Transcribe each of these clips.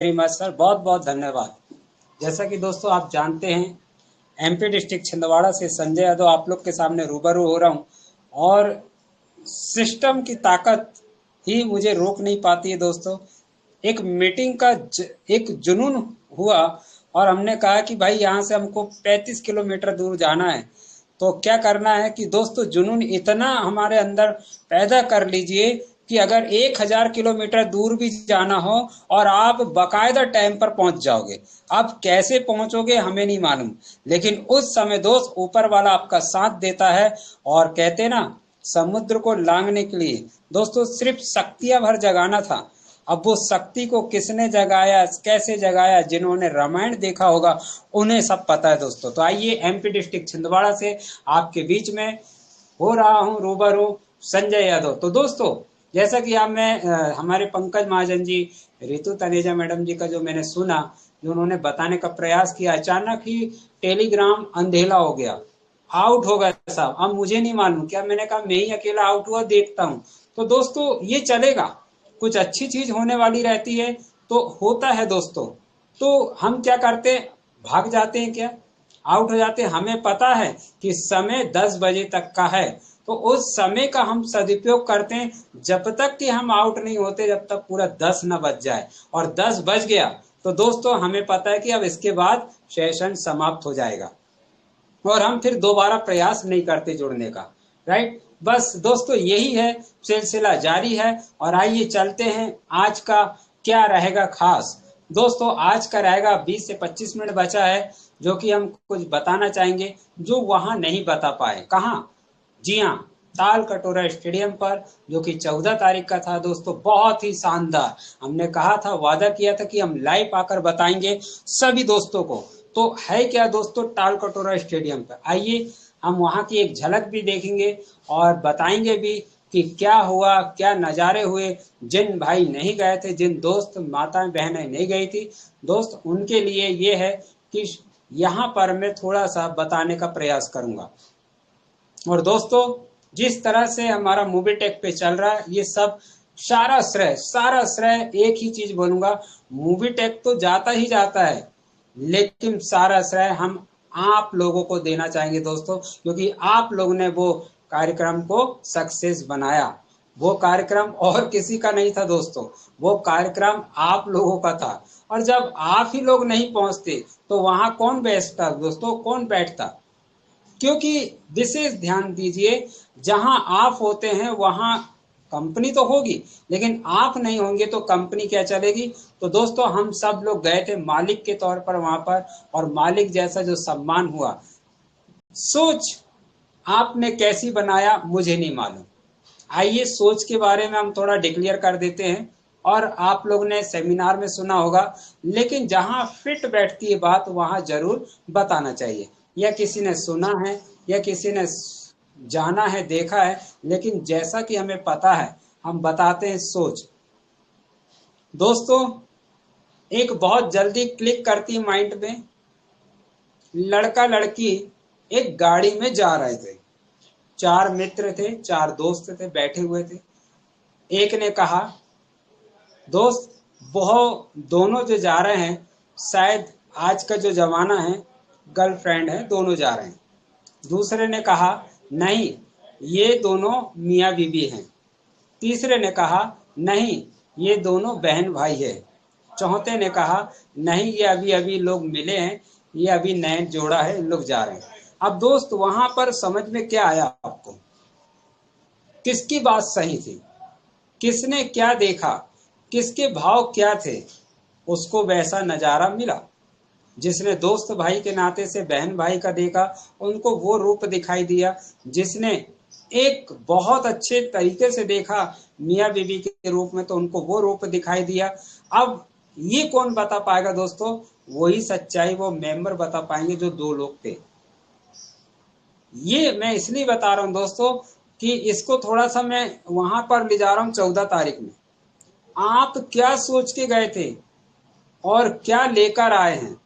Very much sir, बहुत बहुत धन्यवाद। जैसा कि दोस्तों आप जानते हैं, एमपी डिस्ट्रिक्ट छिंदवाड़ा से संजय यादव आप लोग के सामने रूबरू हो रहा हूँ। और सिस्टम की ताकत ही मुझे रोक नहीं पाती है दोस्तों। एक मीटिंग का एक जुनून हुआ और हमने कहा कि भाई यहाँ से हमको 35 किलोमीटर दूर जाना है। तो क्या करना है कि दोस्तों जुनून इतना हमारे अंदर पैदा कर लीजिए कि अगर 1000 किलोमीटर दूर भी जाना हो और आप बाकायदा टाइम पर पहुंच जाओगे। आप कैसे पहुंचोगे हमें नहीं मालूम, लेकिन उस समय दोस्त ऊपर वाला आपका साथ देता है। और कहते ना, समुद्र को लांघने के लिए दोस्तों सिर्फ शक्तियां भर जगाना था। अब वो शक्ति को किसने जगाया, कैसे जगाया, जिन्होंने रामायण देखा होगा उन्हें सब पता है दोस्तों। तो आइए, एमपी डिस्ट्रिक्ट छिंदवाड़ा से आपके बीच में हो रहा हूँ रूबरू, संजय यादव। तो दोस्तों, जैसा कि आप मैं हमारे पंकज महाजन जी, रितु तनेजा मैडम जी का जो मैंने सुना, जो उन्होंने बताने का प्रयास किया, अचानक ही टेलीग्राम अंधेला हो गया, आउट हो गया साहब। अब मुझे नहीं मालूम, क्या मैंने कहा मैं ही अकेला आउट हुआ, देखता हूँ। तो दोस्तों ये चलेगा, कुछ अच्छी चीज होने वाली रहती है तो होता है दोस्तों। तो हम क्या करते हैं, भाग जाते हैं क्या, आउट हो जाते हैं। हमें पता है कि समय 10 बजे तक का है, तो उस समय का हम सदुपयोग करते हैं। जब तक कि हम आउट नहीं होते, जब तक पूरा 10 न बज जाए। और 10 बज गया तो दोस्तों हमें पता है कि अब इसके बाद सेशन समाप्त हो जाएगा और हम फिर दोबारा प्रयास नहीं करते जुड़ने का। राइट, बस दोस्तों यही है, सिलसिला जारी है। और आइए चलते हैं, आज का क्या रहेगा खास। दोस्तों आज का रहेगा 20 से 25 मिनट बचा है, जो कि हम कुछ बताना चाहेंगे जो वहां नहीं बता पाए। कहाँ? जी हाँ, ताल कटोरा स्टेडियम पर, जो कि 14 तारीख का था दोस्तों। बहुत ही शानदार, हमने कहा था, वादा किया था कि हम लाइव आकर बताएंगे सभी दोस्तों को। तो है क्या दोस्तों, ताल कटोरा स्टेडियम पर आइए, हम वहां की एक झलक भी देखेंगे और बताएंगे भी कि क्या हुआ, क्या नज़ारे हुए। जिन भाई नहीं गए थे, जिन दोस्त माताएं बहनें नहीं गई थी दोस्त, उनके लिए ये है कि यहाँ पर मैं थोड़ा सा बताने का प्रयास करूंगा। और दोस्तों, जिस तरह से हमारा मूवी टेक पे चल रहा है, ये सब सारा श्रेय एक ही चीज बोलूंगा, मूवी टेक तो जाता ही जाता है, लेकिन सारा श्रेय हम आप लोगों को देना चाहेंगे दोस्तों, क्योंकि आप लोगों ने वो कार्यक्रम को सक्सेस बनाया। वो कार्यक्रम और किसी का नहीं था दोस्तों, वो कार्यक्रम आप लोगों का था। और जब आप ही लोग नहीं पहुंचते तो वहां कौन बैठता दोस्तों, कौन बैठता? क्योंकि विशेष ध्यान दीजिए, जहां आप होते हैं वहां कंपनी तो होगी, लेकिन आप नहीं होंगे तो कंपनी क्या चलेगी। तो दोस्तों हम सब लोग गए थे मालिक के तौर पर वहां पर, और मालिक जैसा जो सम्मान हुआ, सोच आपने कैसी बनाया मुझे नहीं मालूम। आइए सोच के बारे में हम थोड़ा डिक्लेयर कर देते हैं। और आप लोग ने सेमिनार में सुना होगा, लेकिन जहां फिट बैठती है बात वहां जरूर बताना चाहिए। या किसी ने सुना है, या किसी ने जाना है, देखा है, लेकिन जैसा कि हमें पता है हम बताते हैं सोच। दोस्तों, एक बहुत जल्दी क्लिक करती माइंड में, लड़का लड़की एक गाड़ी में जा रहे थे, 4 मित्र थे, 4 दोस्त थे, बैठे हुए थे। एक ने कहा, दोस्त वो दोनों जो जा रहे हैं, शायद आज का जो जमाना है, गर्लफ्रेंड है, दोनों जा रहे हैं। दूसरे ने कहा, नहीं, ये दोनों मियाँ बीवी हैं। तीसरे ने कहा, नहीं, ये दोनों बहन भाई है। चौथे ने कहा, नहीं, ये अभी अभी लोग मिले हैं, ये अभी नए जोड़ा है, लोग जा रहे हैं। अब दोस्त वहां पर समझ में क्या आया आपको, किसकी बात सही थी, किसने क्या देखा, किसके भाव क्या थे, उसको वैसा नजारा मिला। जिसने दोस्त भाई के नाते से बहन भाई का देखा, उनको वो रूप दिखाई दिया। जिसने एक बहुत अच्छे तरीके से देखा मियाँ बीवी के रूप में, तो उनको वो रूप दिखाई दिया। अब ये कौन बता पाएगा दोस्तों, वही सच्चाई वो मेंबर बता पाएंगे जो 2 लोग थे। ये मैं इसलिए बता रहा हूं दोस्तों कि इसको थोड़ा सा मैं वहां पर ले जा रहा हूं 14 तारीख में। आप क्या सोच के गए थे और क्या लेकर आए हैं।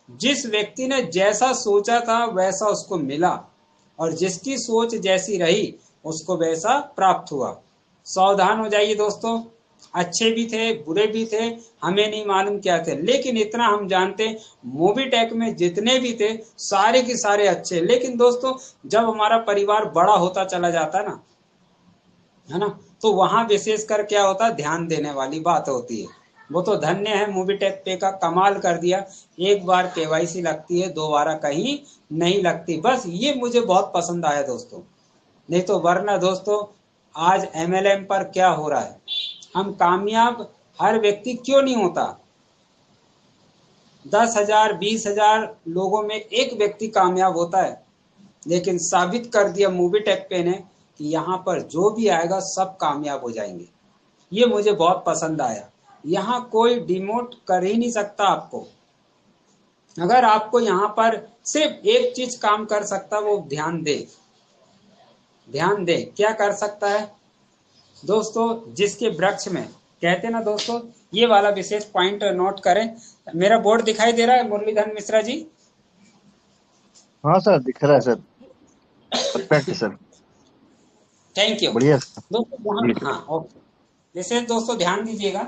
जिस व्यक्ति ने जैसा सोचा था वैसा उसको मिला, और जिसकी सोच जैसी रही उसको वैसा प्राप्त हुआ। सावधान हो जाइए दोस्तों, अच्छे भी थे, बुरे भी थे, हमें नहीं मालूम क्या थे, लेकिन इतना हम जानते मोबीटेक में जितने भी थे सारे के सारे अच्छे। लेकिन दोस्तों जब हमारा परिवार बड़ा होता चला जाता ना, है ना, तो वहां विशेषकर क्या होता, ध्यान देने वाली बात होती है। वो तो धन्य है, मोबीटेक पे का कमाल कर दिया। एक बार केवाईसी लगती है, दोबारा कहीं नहीं लगती। बस ये मुझे बहुत पसंद आया दोस्तों। नहीं तो वरना दोस्तों आज एमएलएम पर क्या हो रहा है, हम कामयाब हर व्यक्ति क्यों नहीं होता। 10,000 20,000 लोगों में एक व्यक्ति कामयाब होता है, लेकिन साबित कर दिया मोबीटेक पे ने कि यहाँ पर जो भी आएगा सब कामयाब हो जाएंगे। ये मुझे बहुत पसंद आया। यहाँ कोई डिमोट कर ही नहीं सकता आपको। अगर आपको यहाँ पर सिर्फ एक चीज काम कर सकता, वो ध्यान दे। ध्यान दे क्या कर सकता है दोस्तों, जिसके वृक्ष में कहते ना दोस्तों, ये वाला विशेष पॉइंट नोट करें। मेरा बोर्ड दिखाई दे रहा है मुरलीधर मिश्रा जी? हाँ सर, दिख रहा है sir. Perfect sir. Thank you बढ़िया सर। दोस्तों। वहाँ जी हाँ ओके। विशेष दोस्तों ध्यान दीजिएगा,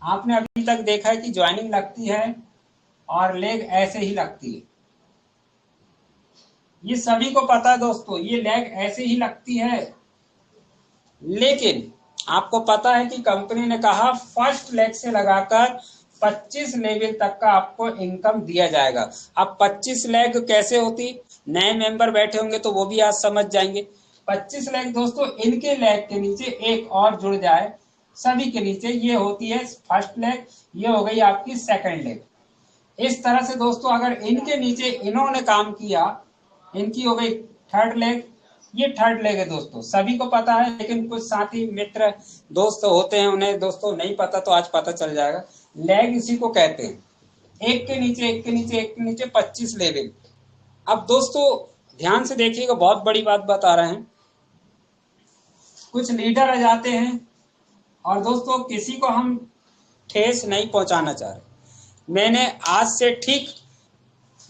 आपने अभी तक देखा है कि ज्वाइनिंग लगती है और लेग ऐसे ही लगती है। ये सभी को पता है दोस्तों, ये लेग ऐसे ही लगती है। लेकिन आपको पता है कि कंपनी ने कहा फर्स्ट लेग से लगाकर 25 लेवल तक का आपको इनकम दिया जाएगा। अब 25 लेग कैसे होती, नए मेंबर बैठे होंगे तो वो भी आज समझ जाएंगे। 25 लेग दोस्तों, इनके लेग के नीचे एक और जुड़ जाए सभी के नीचे, ये होती है फर्स्ट लेग, ये हो गई आपकी सेकंड लेग। इस तरह से दोस्तों अगर इनके नीचे इन्होंने काम किया, इनकी हो गई थर्ड लेग, ये थर्ड लेग है दोस्तों, सभी को पता है। लेकिन कुछ साथी मित्र दोस्त होते हैं, उन्हें दोस्तों नहीं पता, तो आज पता चल जाएगा। लेग इसी को कहते हैं, एक के नीचे एक के नीचे एक के नीचे 25 लेवल। अब दोस्तों ध्यान से देखिएगा, बहुत बड़ी बात बता रहे हैं। कुछ लीडर आ जाते हैं और दोस्तों किसी को हम ठेस नहीं पहुंचाना चाह रहे। मैंने आज से ठीक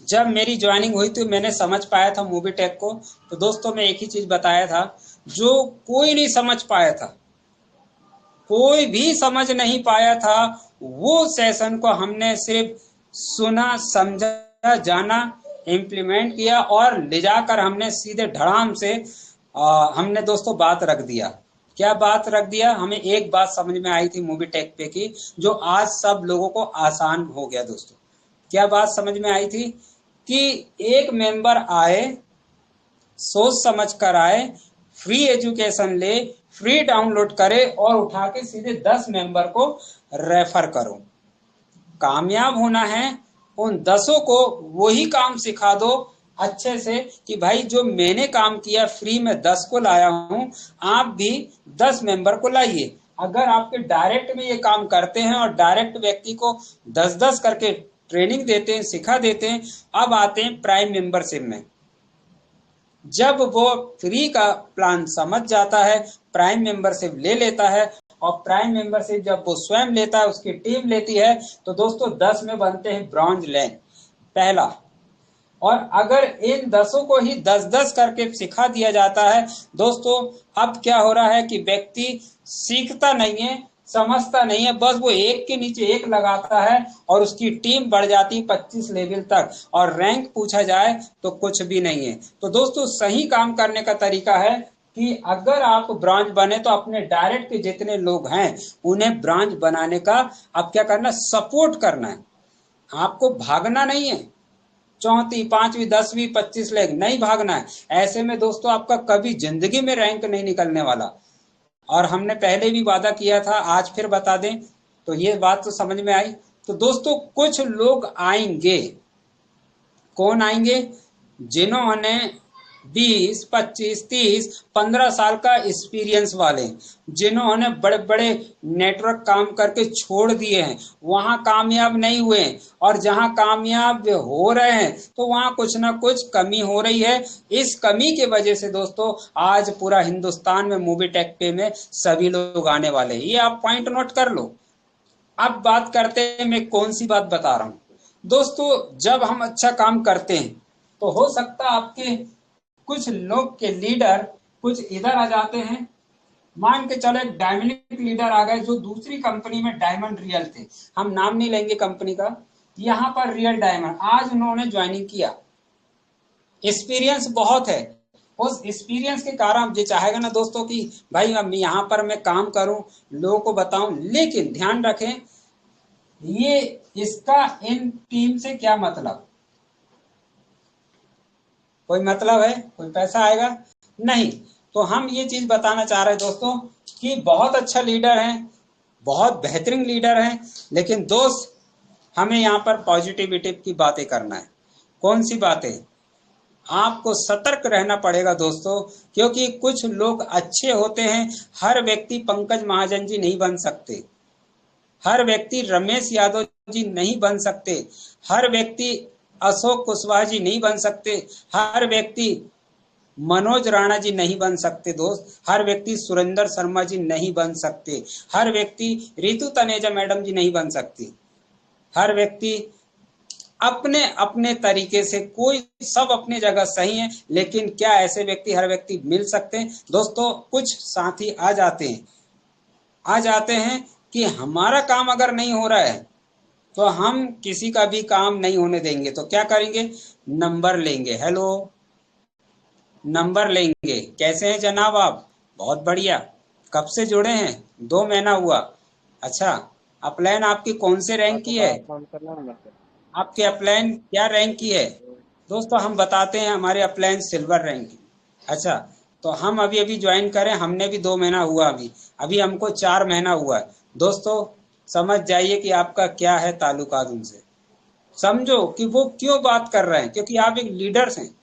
जब मेरी ज्वाइनिंग हुई थी, मैंने समझ पाया था मोबीटेक को। तो दोस्तों मैं एक ही चीज बताया था, जो कोई नहीं समझ पाया था, कोई भी समझ नहीं पाया था, वो सेशन को हमने सिर्फ सुना, समझा, जाना, इम्प्लीमेंट किया और ले जाकर हमने सीधे धड़ाम से हमने दोस्तों बात रख दिया। क्या बात रख दिया, हमें एक बात समझ में आई थी मोबीटेक पे की, जो आज सब लोगों को आसान हो गया दोस्तों। क्या बात समझ में आई थी कि एक मेंबर आए, सोच समझ कर आए, फ्री एजुकेशन ले, फ्री डाउनलोड करे और उठा के सीधे 10 मेंबर को रेफर करो। कामयाब होना है, उन 10 को वही काम सिखा दो अच्छे से कि भाई जो मैंने काम किया फ्री में 10 को लाया हूं, आप भी 10 मेंबर को लाइए। अगर आपके डायरेक्ट में ये काम करते हैं और डायरेक्ट व्यक्ति को 10-10 करके ट्रेनिंग देते हैं, सिखा देते हैं। अब आते हैं प्राइम मेंबरशिप में। जब वो फ्री का प्लान समझ जाता है, प्राइम मेंबरशिप ले लेता है, और प्राइम मेंबरशिप जब वो स्वयं लेता है, उसकी टीम लेती है, तो दोस्तों 10 में बनते हैं ब्रॉन्ज लैंक पहला। और अगर इन 10 को ही 10-10 करके सिखा दिया जाता है दोस्तों, अब क्या हो रहा है कि व्यक्ति सीखता नहीं है, समझता नहीं है, बस वो एक के नीचे एक लगाता है और उसकी टीम बढ़ जाती है 25 लेवल तक, और रैंक पूछा जाए तो कुछ भी नहीं है। तो दोस्तों सही काम करने का तरीका है कि अगर आप ब्रांच बने तो अपने डायरेक्ट के जितने लोग हैं उन्हें ब्रांच बनाने का अब क्या करना, सपोर्ट करना है। आपको भागना नहीं है, चौथी 5वीं 10वीं 25 लेग नहीं भागना है। ऐसे में दोस्तों आपका कभी जिंदगी में रैंक नहीं निकलने वाला। और हमने पहले भी वादा किया था, आज फिर बता दें, तो ये बात तो समझ में आई। तो दोस्तों कुछ लोग आएंगे, कौन आएंगे, जिन्होंने 20, 25, 30, 15 साल का एक्सपीरियंस वाले, जिन्होंने बड़े बड़े नेटवर्क काम करके छोड़ दिए हैं, वहां कामयाब नहीं हुए, और जहां कामयाब हो रहे हैं तो वहां कुछ ना कुछ कमी हो रही है। इस कमी के वजह से दोस्तों आज पूरा हिंदुस्तान में मोबीटेक पे में सभी लोग आने वाले हैं। ये आप पॉइंट नोट कर लो। अब बात करते हैं, मैं कौन सी बात बता रहा हूं दोस्तों। जब हम अच्छा काम करते हैं तो हो सकता है आपके कुछ लोग के लीडर कुछ इधर आ जाते हैं, मान के चलो एक डायमंड लीडर आ गए जो दूसरी कंपनी में डायमंड रियल थे, हम नाम नहीं लेंगे कंपनी का, यहाँ पर रियल डायमंड आज उन्होंने ज्वाइनिंग किया, एक्सपीरियंस बहुत है, उस एक्सपीरियंस के कारण ये चाहेगा ना दोस्तों कि भाई अब यहाँ पर मैं काम करूं, लोगों को बताऊं, लेकिन ध्यान रखें ये इसका इन टीम से क्या मतलब, कोई मतलब है, कोई पैसा आएगा नहीं। तो हम ये चीज बताना चाह रहे हैं दोस्तों कि बहुत अच्छा लीडर है, बहुत बेहतरीन लीडर है, लेकिन दोस्त हमें यहाँ पर पॉजिटिविटी की बातें करना है। कौन सी बातें, आपको सतर्क रहना पड़ेगा दोस्तों, क्योंकि कुछ लोग अच्छे होते हैं, हर व्यक्ति पंकज महाजन जी नहीं बन सकते, हर व्यक्ति रमेश यादव जी नहीं बन सकते, हर व्यक्ति अशोक कुशवाहा जी नहीं बन सकते, हर व्यक्ति मनोज राणा जी नहीं बन सकते दोस्त, हर व्यक्ति सुरेंद्र शर्मा जी नहीं बन सकते, हर व्यक्ति रितु तनेजा मैडम जी नहीं बन सकती, हर व्यक्ति अपने अपने तरीके से, कोई सब अपनी जगह सही है, लेकिन क्या ऐसे व्यक्ति हर व्यक्ति मिल सकते हैं दोस्तों। कुछ साथी आ जाते हैं कि हमारा काम अगर नहीं हो रहा है तो हम किसी का भी काम नहीं होने देंगे, तो क्या करेंगे, नंबर लेंगे। हेलो, नंबर लेंगे। कैसे हैं जनाब आप, बहुत बढ़िया, कब से जुड़े हैं, 2 महीना हुआ, अच्छा, अपलाइन आपकी कौन से रैंक की है, आपके अपलाइन क्या रैंक की है दोस्तों, हम बताते हैं, हमारे अपलाइन सिल्वर रैंक की। अच्छा, तो हम अभी अभी ज्वाइन करें, हमने भी 2 महीना हुआ, अभी अभी हमको 4 महीना हुआ है दोस्तों। समझ जाइए कि आपका क्या है ताल्लुकात उनसे, समझो कि वो क्यों बात कर रहे हैं, क्योंकि आप एक लीडर्स हैं,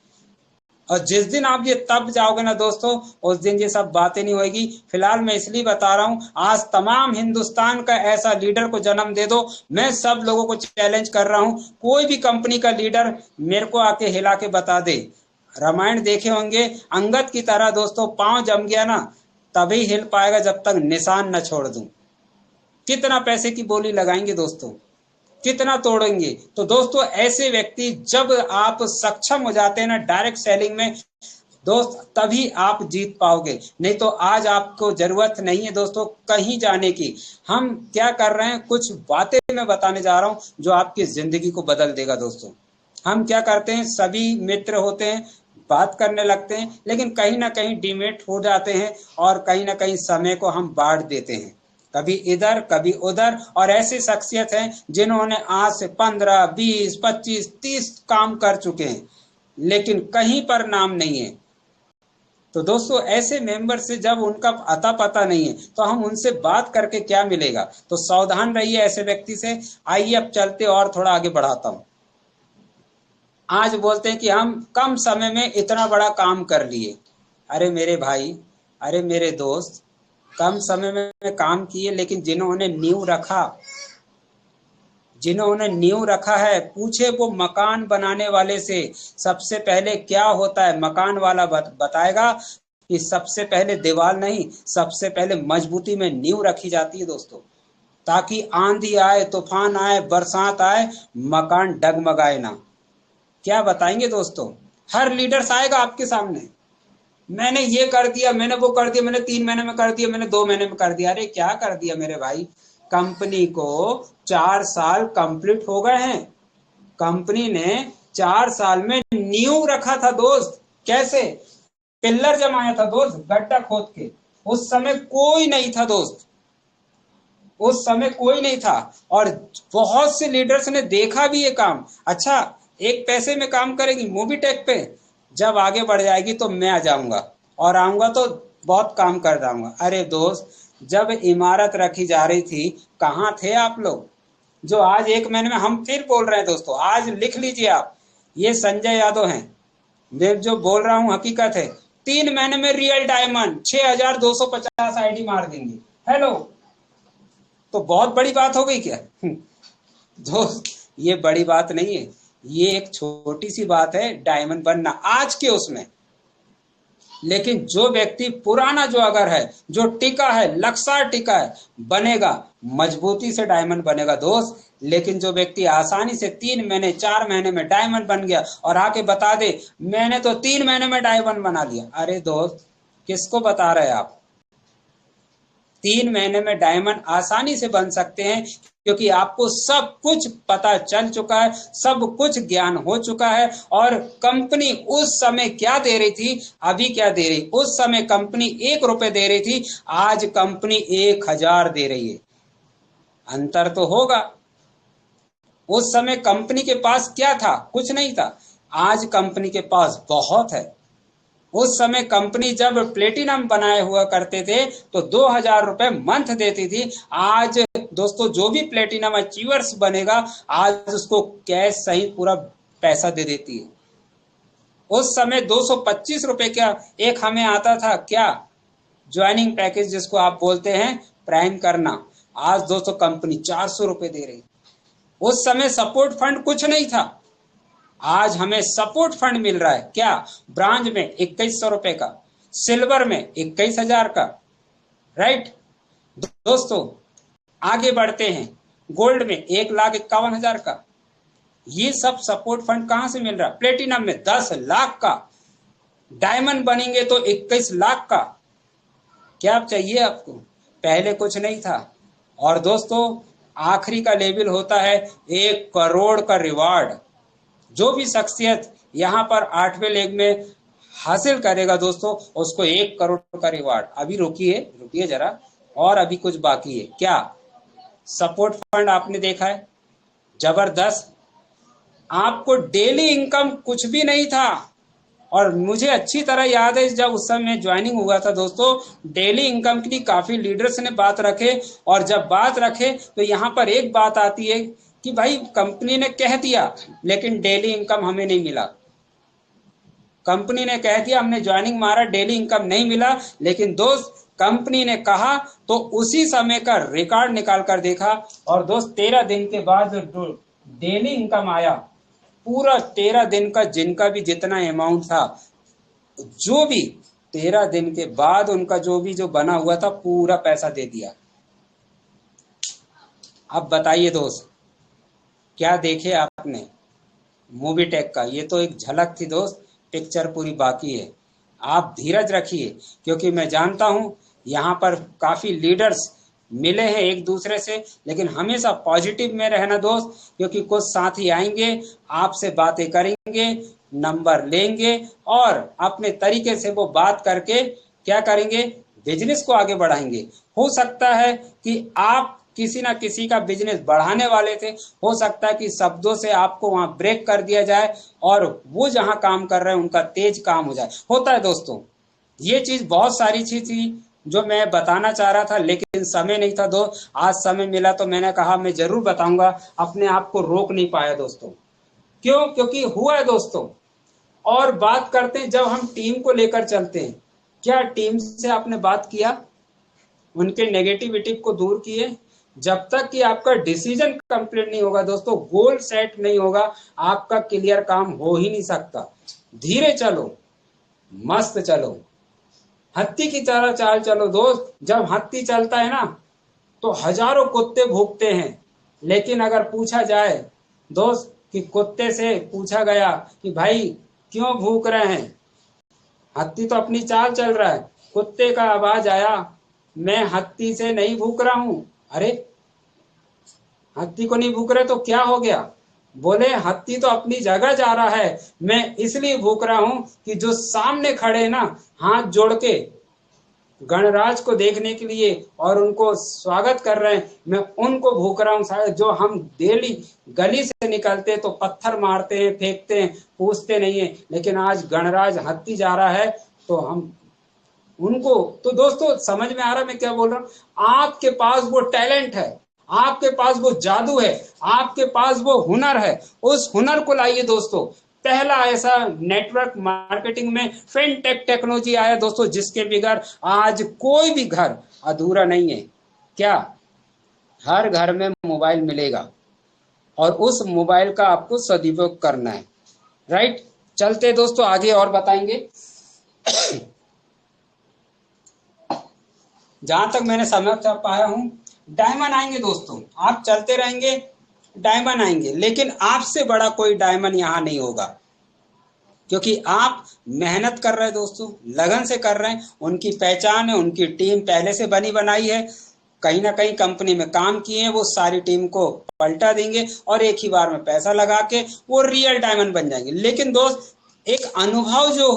और जिस दिन आप ये तब जाओगे ना दोस्तों, उस दिन ये सब बातें नहीं होगी। फिलहाल मैं इसलिए बता रहा हूं, आज तमाम हिंदुस्तान का ऐसा लीडर को जन्म दे दो, मैं सब लोगों को चैलेंज कर रहा हूं, कोई भी कंपनी का लीडर मेरे को आके हिला के बता दे। रामायण देखे होंगे, अंगद की तरह दोस्तों, पांव जम गया ना तभी हिल पाएगा जब तक निशान न छोड़ दूं। कितना पैसे की बोली लगाएंगे दोस्तों, कितना तोड़ेंगे। तो दोस्तों ऐसे व्यक्ति जब आप सक्षम हो जाते हैं ना डायरेक्ट सेलिंग में दोस्त, तभी आप जीत पाओगे, नहीं तो आज आपको जरूरत नहीं है दोस्तों कहीं जाने की। हम क्या कर रहे हैं, कुछ बातें मैं बताने जा रहा हूं जो आपकी जिंदगी को बदल देगा दोस्तों। हम क्या करते हैं, सभी मित्र होते हैं, बात करने लगते हैं, लेकिन कहीं ना कहीं डिमेट हो जाते हैं, और कहीं ना कहीं समय को हम बांट देते हैं, कभी इधर कभी उधर। और ऐसी शख्सियत हैं जिन्होंने आज से 15 20 25 30 काम कर चुके हैं, लेकिन कहीं पर नाम नहीं है। तो दोस्तों ऐसे मेंबर से जब उनका अता पता नहीं है तो हम उनसे बात करके क्या मिलेगा, तो सावधान रहिए ऐसे व्यक्ति से। आइए अब चलते और थोड़ा आगे बढ़ाता हूं। आज बोलते हैं कि हम कम समय में इतना बड़ा काम कर लिए, अरे मेरे भाई, अरे मेरे दोस्त, कम समय में काम किए, लेकिन जिन्होंने नींव रखा है, पूछे वो मकान बनाने वाले से सबसे पहले क्या होता है, मकान वाला बताएगा कि सबसे पहले दीवार नहीं, सबसे पहले मजबूती में नींव रखी जाती है दोस्तों, ताकि आंधी आए, तूफान आए, बरसात आए, मकान डगमगाए ना। क्या बताएंगे दोस्तों, हर लीडर्स आएगा आपके सामने, मैंने ये कर दिया, मैंने वो कर दिया, मैंने 3 महीने में कर दिया, मैंने 2 महीने में कर दिया। अरे क्या कर दिया मेरे भाई, कंपनी को 4 साल कंप्लीट हो गए हैं, कंपनी ने 4 साल में नींव रखा था दोस्त, कैसे, पिल्लर जमाया था दोस्त, गड्ढा खोद के। उस समय कोई नहीं था दोस्त, उस समय कोई नहीं था, और बहुत से लीडर्स ने देखा भी ये काम। अच्छा, एक पैसे में काम करेगी मोबीटेक पे, जब आगे बढ़ जाएगी तो मैं आ जाऊंगा, और आऊंगा तो बहुत काम कर जाऊंगा। अरे दोस्त, जब इमारत रखी जा रही थी कहाँ थे आप लोग, जो आज 1 महीने में, हम फिर बोल रहे हैं दोस्तों, आज लिख लीजिए आप, ये संजय यादव हैं, मैं जो बोल रहा हूँ हकीकत है, 3 महीने में रियल डायमंड 6250 आईडी मार देंगे। हेलो, तो बहुत बड़ी बात हो गई क्या दोस्त, ये बड़ी बात नहीं है, ये एक छोटी सी बात है डायमंड बनना आज के उसमें। लेकिन जो व्यक्ति पुराना, जो अगर है, जो टिका है, लगातार टिका है, बनेगा, मजबूती से डायमंड बनेगा दोस्त। लेकिन जो व्यक्ति आसानी से 3 महीने 4 महीने में डायमंड बन गया और आके बता दे मैंने तो 3 महीने में डायमंड बना लिया, अरे दोस्त किसको बता रहे आप, 3 महीने में डायमंड आसानी से बन सकते हैं, क्योंकि आपको सब कुछ पता चल चुका है, सब कुछ ज्ञान हो चुका है। और कंपनी उस समय क्या दे रही थी, अभी क्या दे रही। उस समय कंपनी 1 रुपए दे रही थी, आज कंपनी 1000 दे रही है। अंतर तो होगा। उस समय कंपनी के पास क्या था, कुछ नहीं था। आज कंपनी के पास बहुत है। उस समय कंपनी जब प्लेटिनम बनाए हुआ करते थे तो 2000 रुपए मंथ देती थी। आज दोस्तों जो भी प्लेटिनम अचीवर्स बनेगा, आज उसको कैश सहित पूरा पैसा दे देती है। उस समय 225 रुपए का एक हमें आता था क्या, ज्वाइनिंग पैकेज जिसको आप बोलते हैं प्राइम करना। आज दोस्तों कंपनी 400 रुपए दे रही। उस समय सपोर्ट फंड कुछ नहीं था, आज हमें सपोर्ट फंड मिल रहा है क्या, ब्रांज में 2100 रुपए का, सिल्वर में 21,000 का। राइट दोस्तों, आगे बढ़ते हैं, गोल्ड में 1,51,000 का। ये सब सपोर्ट फंड कहां से मिल रहा है, प्लेटिनम में 10 लाख का, डायमंड बनेंगे तो 21 लाख का। क्या चाहिए आपको, पहले कुछ नहीं था। और दोस्तों आखिरी का लेवल होता है 1 करोड़ का रिवार्ड। जो भी शख्सियत यहाँ पर 8वें लेग में हासिल करेगा दोस्तों, उसको 1 करोड़ का रिवार्ड। अभी रुकिए जरा, और अभी कुछ बाकी है क्या। सपोर्ट फंड आपने देखा है, जबरदस्त। आपको डेली इनकम कुछ भी नहीं था, और मुझे अच्छी तरह याद है जब उस समय ज्वाइनिंग हुआ था दोस्तों, डेली इनकम की काफी लीडर्स ने बात रखे। और जब बात रखे तो यहाँ पर एक बात आती है कि भाई कंपनी ने कह दिया लेकिन डेली इनकम हमें नहीं मिला। कंपनी ने कह दिया, हमने ज्वाइनिंग मारा, डेली इनकम नहीं मिला। लेकिन दोस्त कंपनी ने कहा तो उसी समय का रिकॉर्ड निकाल कर देखा, और दोस्त 13 दिन के बाद जो डेली इनकम आया, पूरा 13 दिन का जिनका भी जितना अमाउंट था, जो भी 13 दिन के बाद उनका जो बना हुआ था, पूरा पैसा दे दिया। अब बताइए दोस्त, क्या देखे आपने मूवी टेक का। ये तो एक झलक थी दोस्त, पिक्चर पूरी बाकी है। आप धीरज रखिए, क्योंकि मैं जानता हूं यहाँ पर काफी लीडर्स मिले हैं एक दूसरे से, लेकिन हमेशा पॉजिटिव में रहना दोस्त, क्योंकि कुछ साथी आएंगे, आपसे बातें करेंगे, नंबर लेंगे, और अपने तरीके से वो बात करके क्या करेंगे, बिजनेस को आगे बढ़ाएंगे। हो सकता है कि आप किसी ना किसी का बिजनेस बढ़ाने वाले थे, हो सकता है कि शब्दों से आपको वहां ब्रेक कर दिया जाए और वो जहां काम कर रहे हैं उनका तेज काम हो जाए। होता है दोस्तों, ये चीज बहुत सारी चीज थी जो मैं बताना चाह रहा था, लेकिन समय नहीं था दोस्त। आज समय मिला तो मैंने कहा मैं जरूर बताऊंगा, अपने आप को रोक नहीं पाया दोस्तों। क्यों, क्योंकि हुआ है दोस्तों। और बात करते हैं, जब हम टीम को लेकर चलते हैं, क्या टीम से आपने बात किया, उनके नेगेटिविटी को दूर किए। जब तक कि आपका डिसीजन कंप्लीट नहीं होगा दोस्तों, गोल सेट नहीं होगा, आपका क्लियर काम हो ही नहीं सकता। धीरे चलो, मस्त चलो, हत्ती की तरह चाल चलो दोस्त। जब हत्ती चलता है ना तो हजारों कुत्ते भूखते हैं, लेकिन अगर पूछा जाए दोस्त कि कुत्ते से पूछा गया कि भाई क्यों भूख रहे हैं, हत्ती तो अपनी चाल चल रहा है। कुत्ते का आवाज आया, मैं हत्ती से नहीं भूख रहा हूं। अरे हत्ती को नहीं भूख रहे तो क्या हो गया, बोले हत्ती तो अपनी जगह जा रहा है, मैं इसलिए भूख रहा हूं कि जो सामने खड़े ना हाथ जोड़ के गणराज को देखने के लिए और उनको स्वागत कर रहे हैं, मैं उनको भूख रहा हूं। शायद जो हम डेली गली से निकलते तो पत्थर मारते हैं, फेंकते हैं, पूछते नहीं है, लेकिन आज गणराज हत्ती जा रहा है तो हम उनको। तो दोस्तों समझ में आ रहा है मैं क्या बोल रहा हूं। आपके पास वो टैलेंट है, आपके पास वो जादू है, आपके पास वो हुनर है, उस हुनर को लाइए दोस्तों। पहला ऐसा नेटवर्क मार्केटिंग में फिनटेक टेक्नोलॉजी आया दोस्तों, जिसके बगैर आज कोई भी घर अधूरा नहीं है। क्या, हर घर में मोबाइल मिलेगा, और उस मोबाइल का आपको सदुपयोग करना है। राइट, चलते दोस्तों आगे और बताएंगे। जहां तक मैंने समझ पाया हूं, डायमंड आएंगे दोस्तों, आप चलते रहेंगे, डायमंड आएंगे, लेकिन आपसे बड़ा कोई डायमंड यहां नहीं होगा, क्योंकि आप मेहनत कर रहे हैं दोस्तों, लगन से कर रहे हैं, उनकी पहचान है, उनकी टीम पहले से बनी बनाई है, कहीं ना कहीं कंपनी में काम किए हैं, वो सारी टीम को पलटा देंगे और एक ही बार में पैसा लगा के वो रियल डायमंड बन जाएंगे। लेकिन दोस्त एक अनुभव जो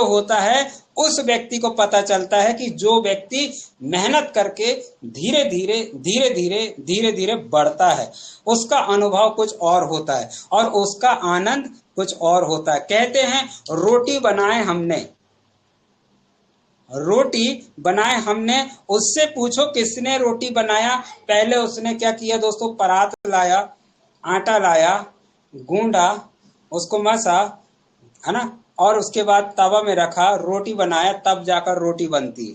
होता है उस व्यक्ति को पता चलता है कि जो व्यक्ति मेहनत करके धीरे धीरे बढ़ता है, उसका अनुभव कुछ और होता है और उसका आनंद कुछ और होता है। कहते हैं रोटी बनाए हमने, उससे पूछो किसने रोटी बनाया। पहले उसने क्या किया दोस्तों, परात लाया, आटा लाया, गूंदा, उसको मसा, है ना, और उसके बाद तवा में रखा, रोटी बनाया, तब जाकर रोटी बनती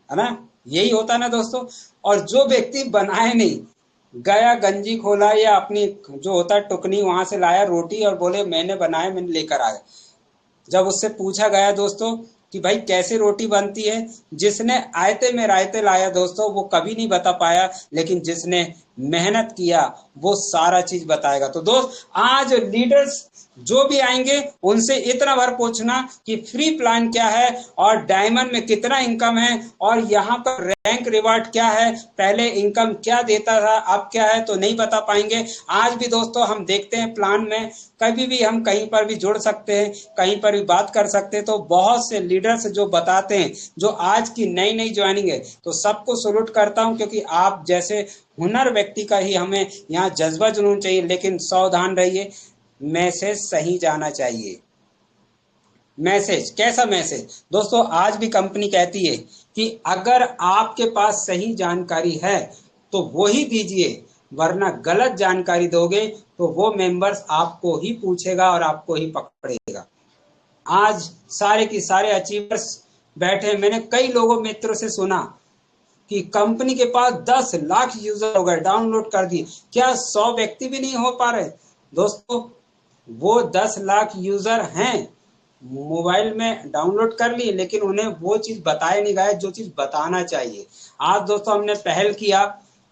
है ना। यही होता है ना दोस्तों। और जो व्यक्ति बनाए नहीं, गया गंजी खोला या अपनी जो होता है टुकनी वहां से लाया रोटी और बोले मैंने बनाया, मैंने लेकर आया, जब उससे पूछा गया दोस्तों कि भाई कैसे रोटी बनती है, जिसने आयते में रायते लाया दोस्तों वो कभी नहीं बता पाया, लेकिन जिसने मेहनत किया वो सारा चीज बताएगा। तो दोस्त आज लीडर्स जो भी आएंगे उनसे इतना बार पूछना कि फ्री प्लान क्या है और डायमंड में कितना इनकम है और यहाँ पर रैंक रिवार्ड क्या है, पहले इनकम क्या देता था अब क्या है, तो नहीं बता पाएंगे। आज भी दोस्तों हम देखते हैं प्लान में कभी भी हम कहीं पर भी जुड़ सकते हैं, कहीं पर भी बात कर सकते हैं। तो बहुत से लीडर्स जो बताते हैं, जो आज की नई नई ज्वाइनिंग है, तो सबको सल्यूट करता हूं, क्योंकि आप जैसे हुनर व्यक्ति का ही हमें यहाँ जज्बा जुनून चाहिए। लेकिन सावधान रहिए, मैसेज सही जाना चाहिए। मैसेज कैसा मैसेज दोस्तों, आज भी कंपनी कहती है कि अगर आपके पास सही जानकारी है तो वो ही दीजिए, वरना गलत जानकारी दोगे तो वो मेंबर्स आपको ही पूछेगा और आपको ही पकड़ेगा। आज सारे की सारे अचीवर्स बैठे, मैंने कई लोगों मित्रों से सुना कि कंपनी के पास 10 लाख यूजर हो गए, डाउनलोड कर दिए, क्या 100 व्यक्ति भी नहीं हो पा रहे दोस्तों। वो 10 लाख यूजर हैं, मोबाइल में डाउनलोड कर लिए, लेकिन उन्हें वो चीज बताए नहीं गए जो चीज बताना चाहिए। आज दोस्तों हमने पहल किया,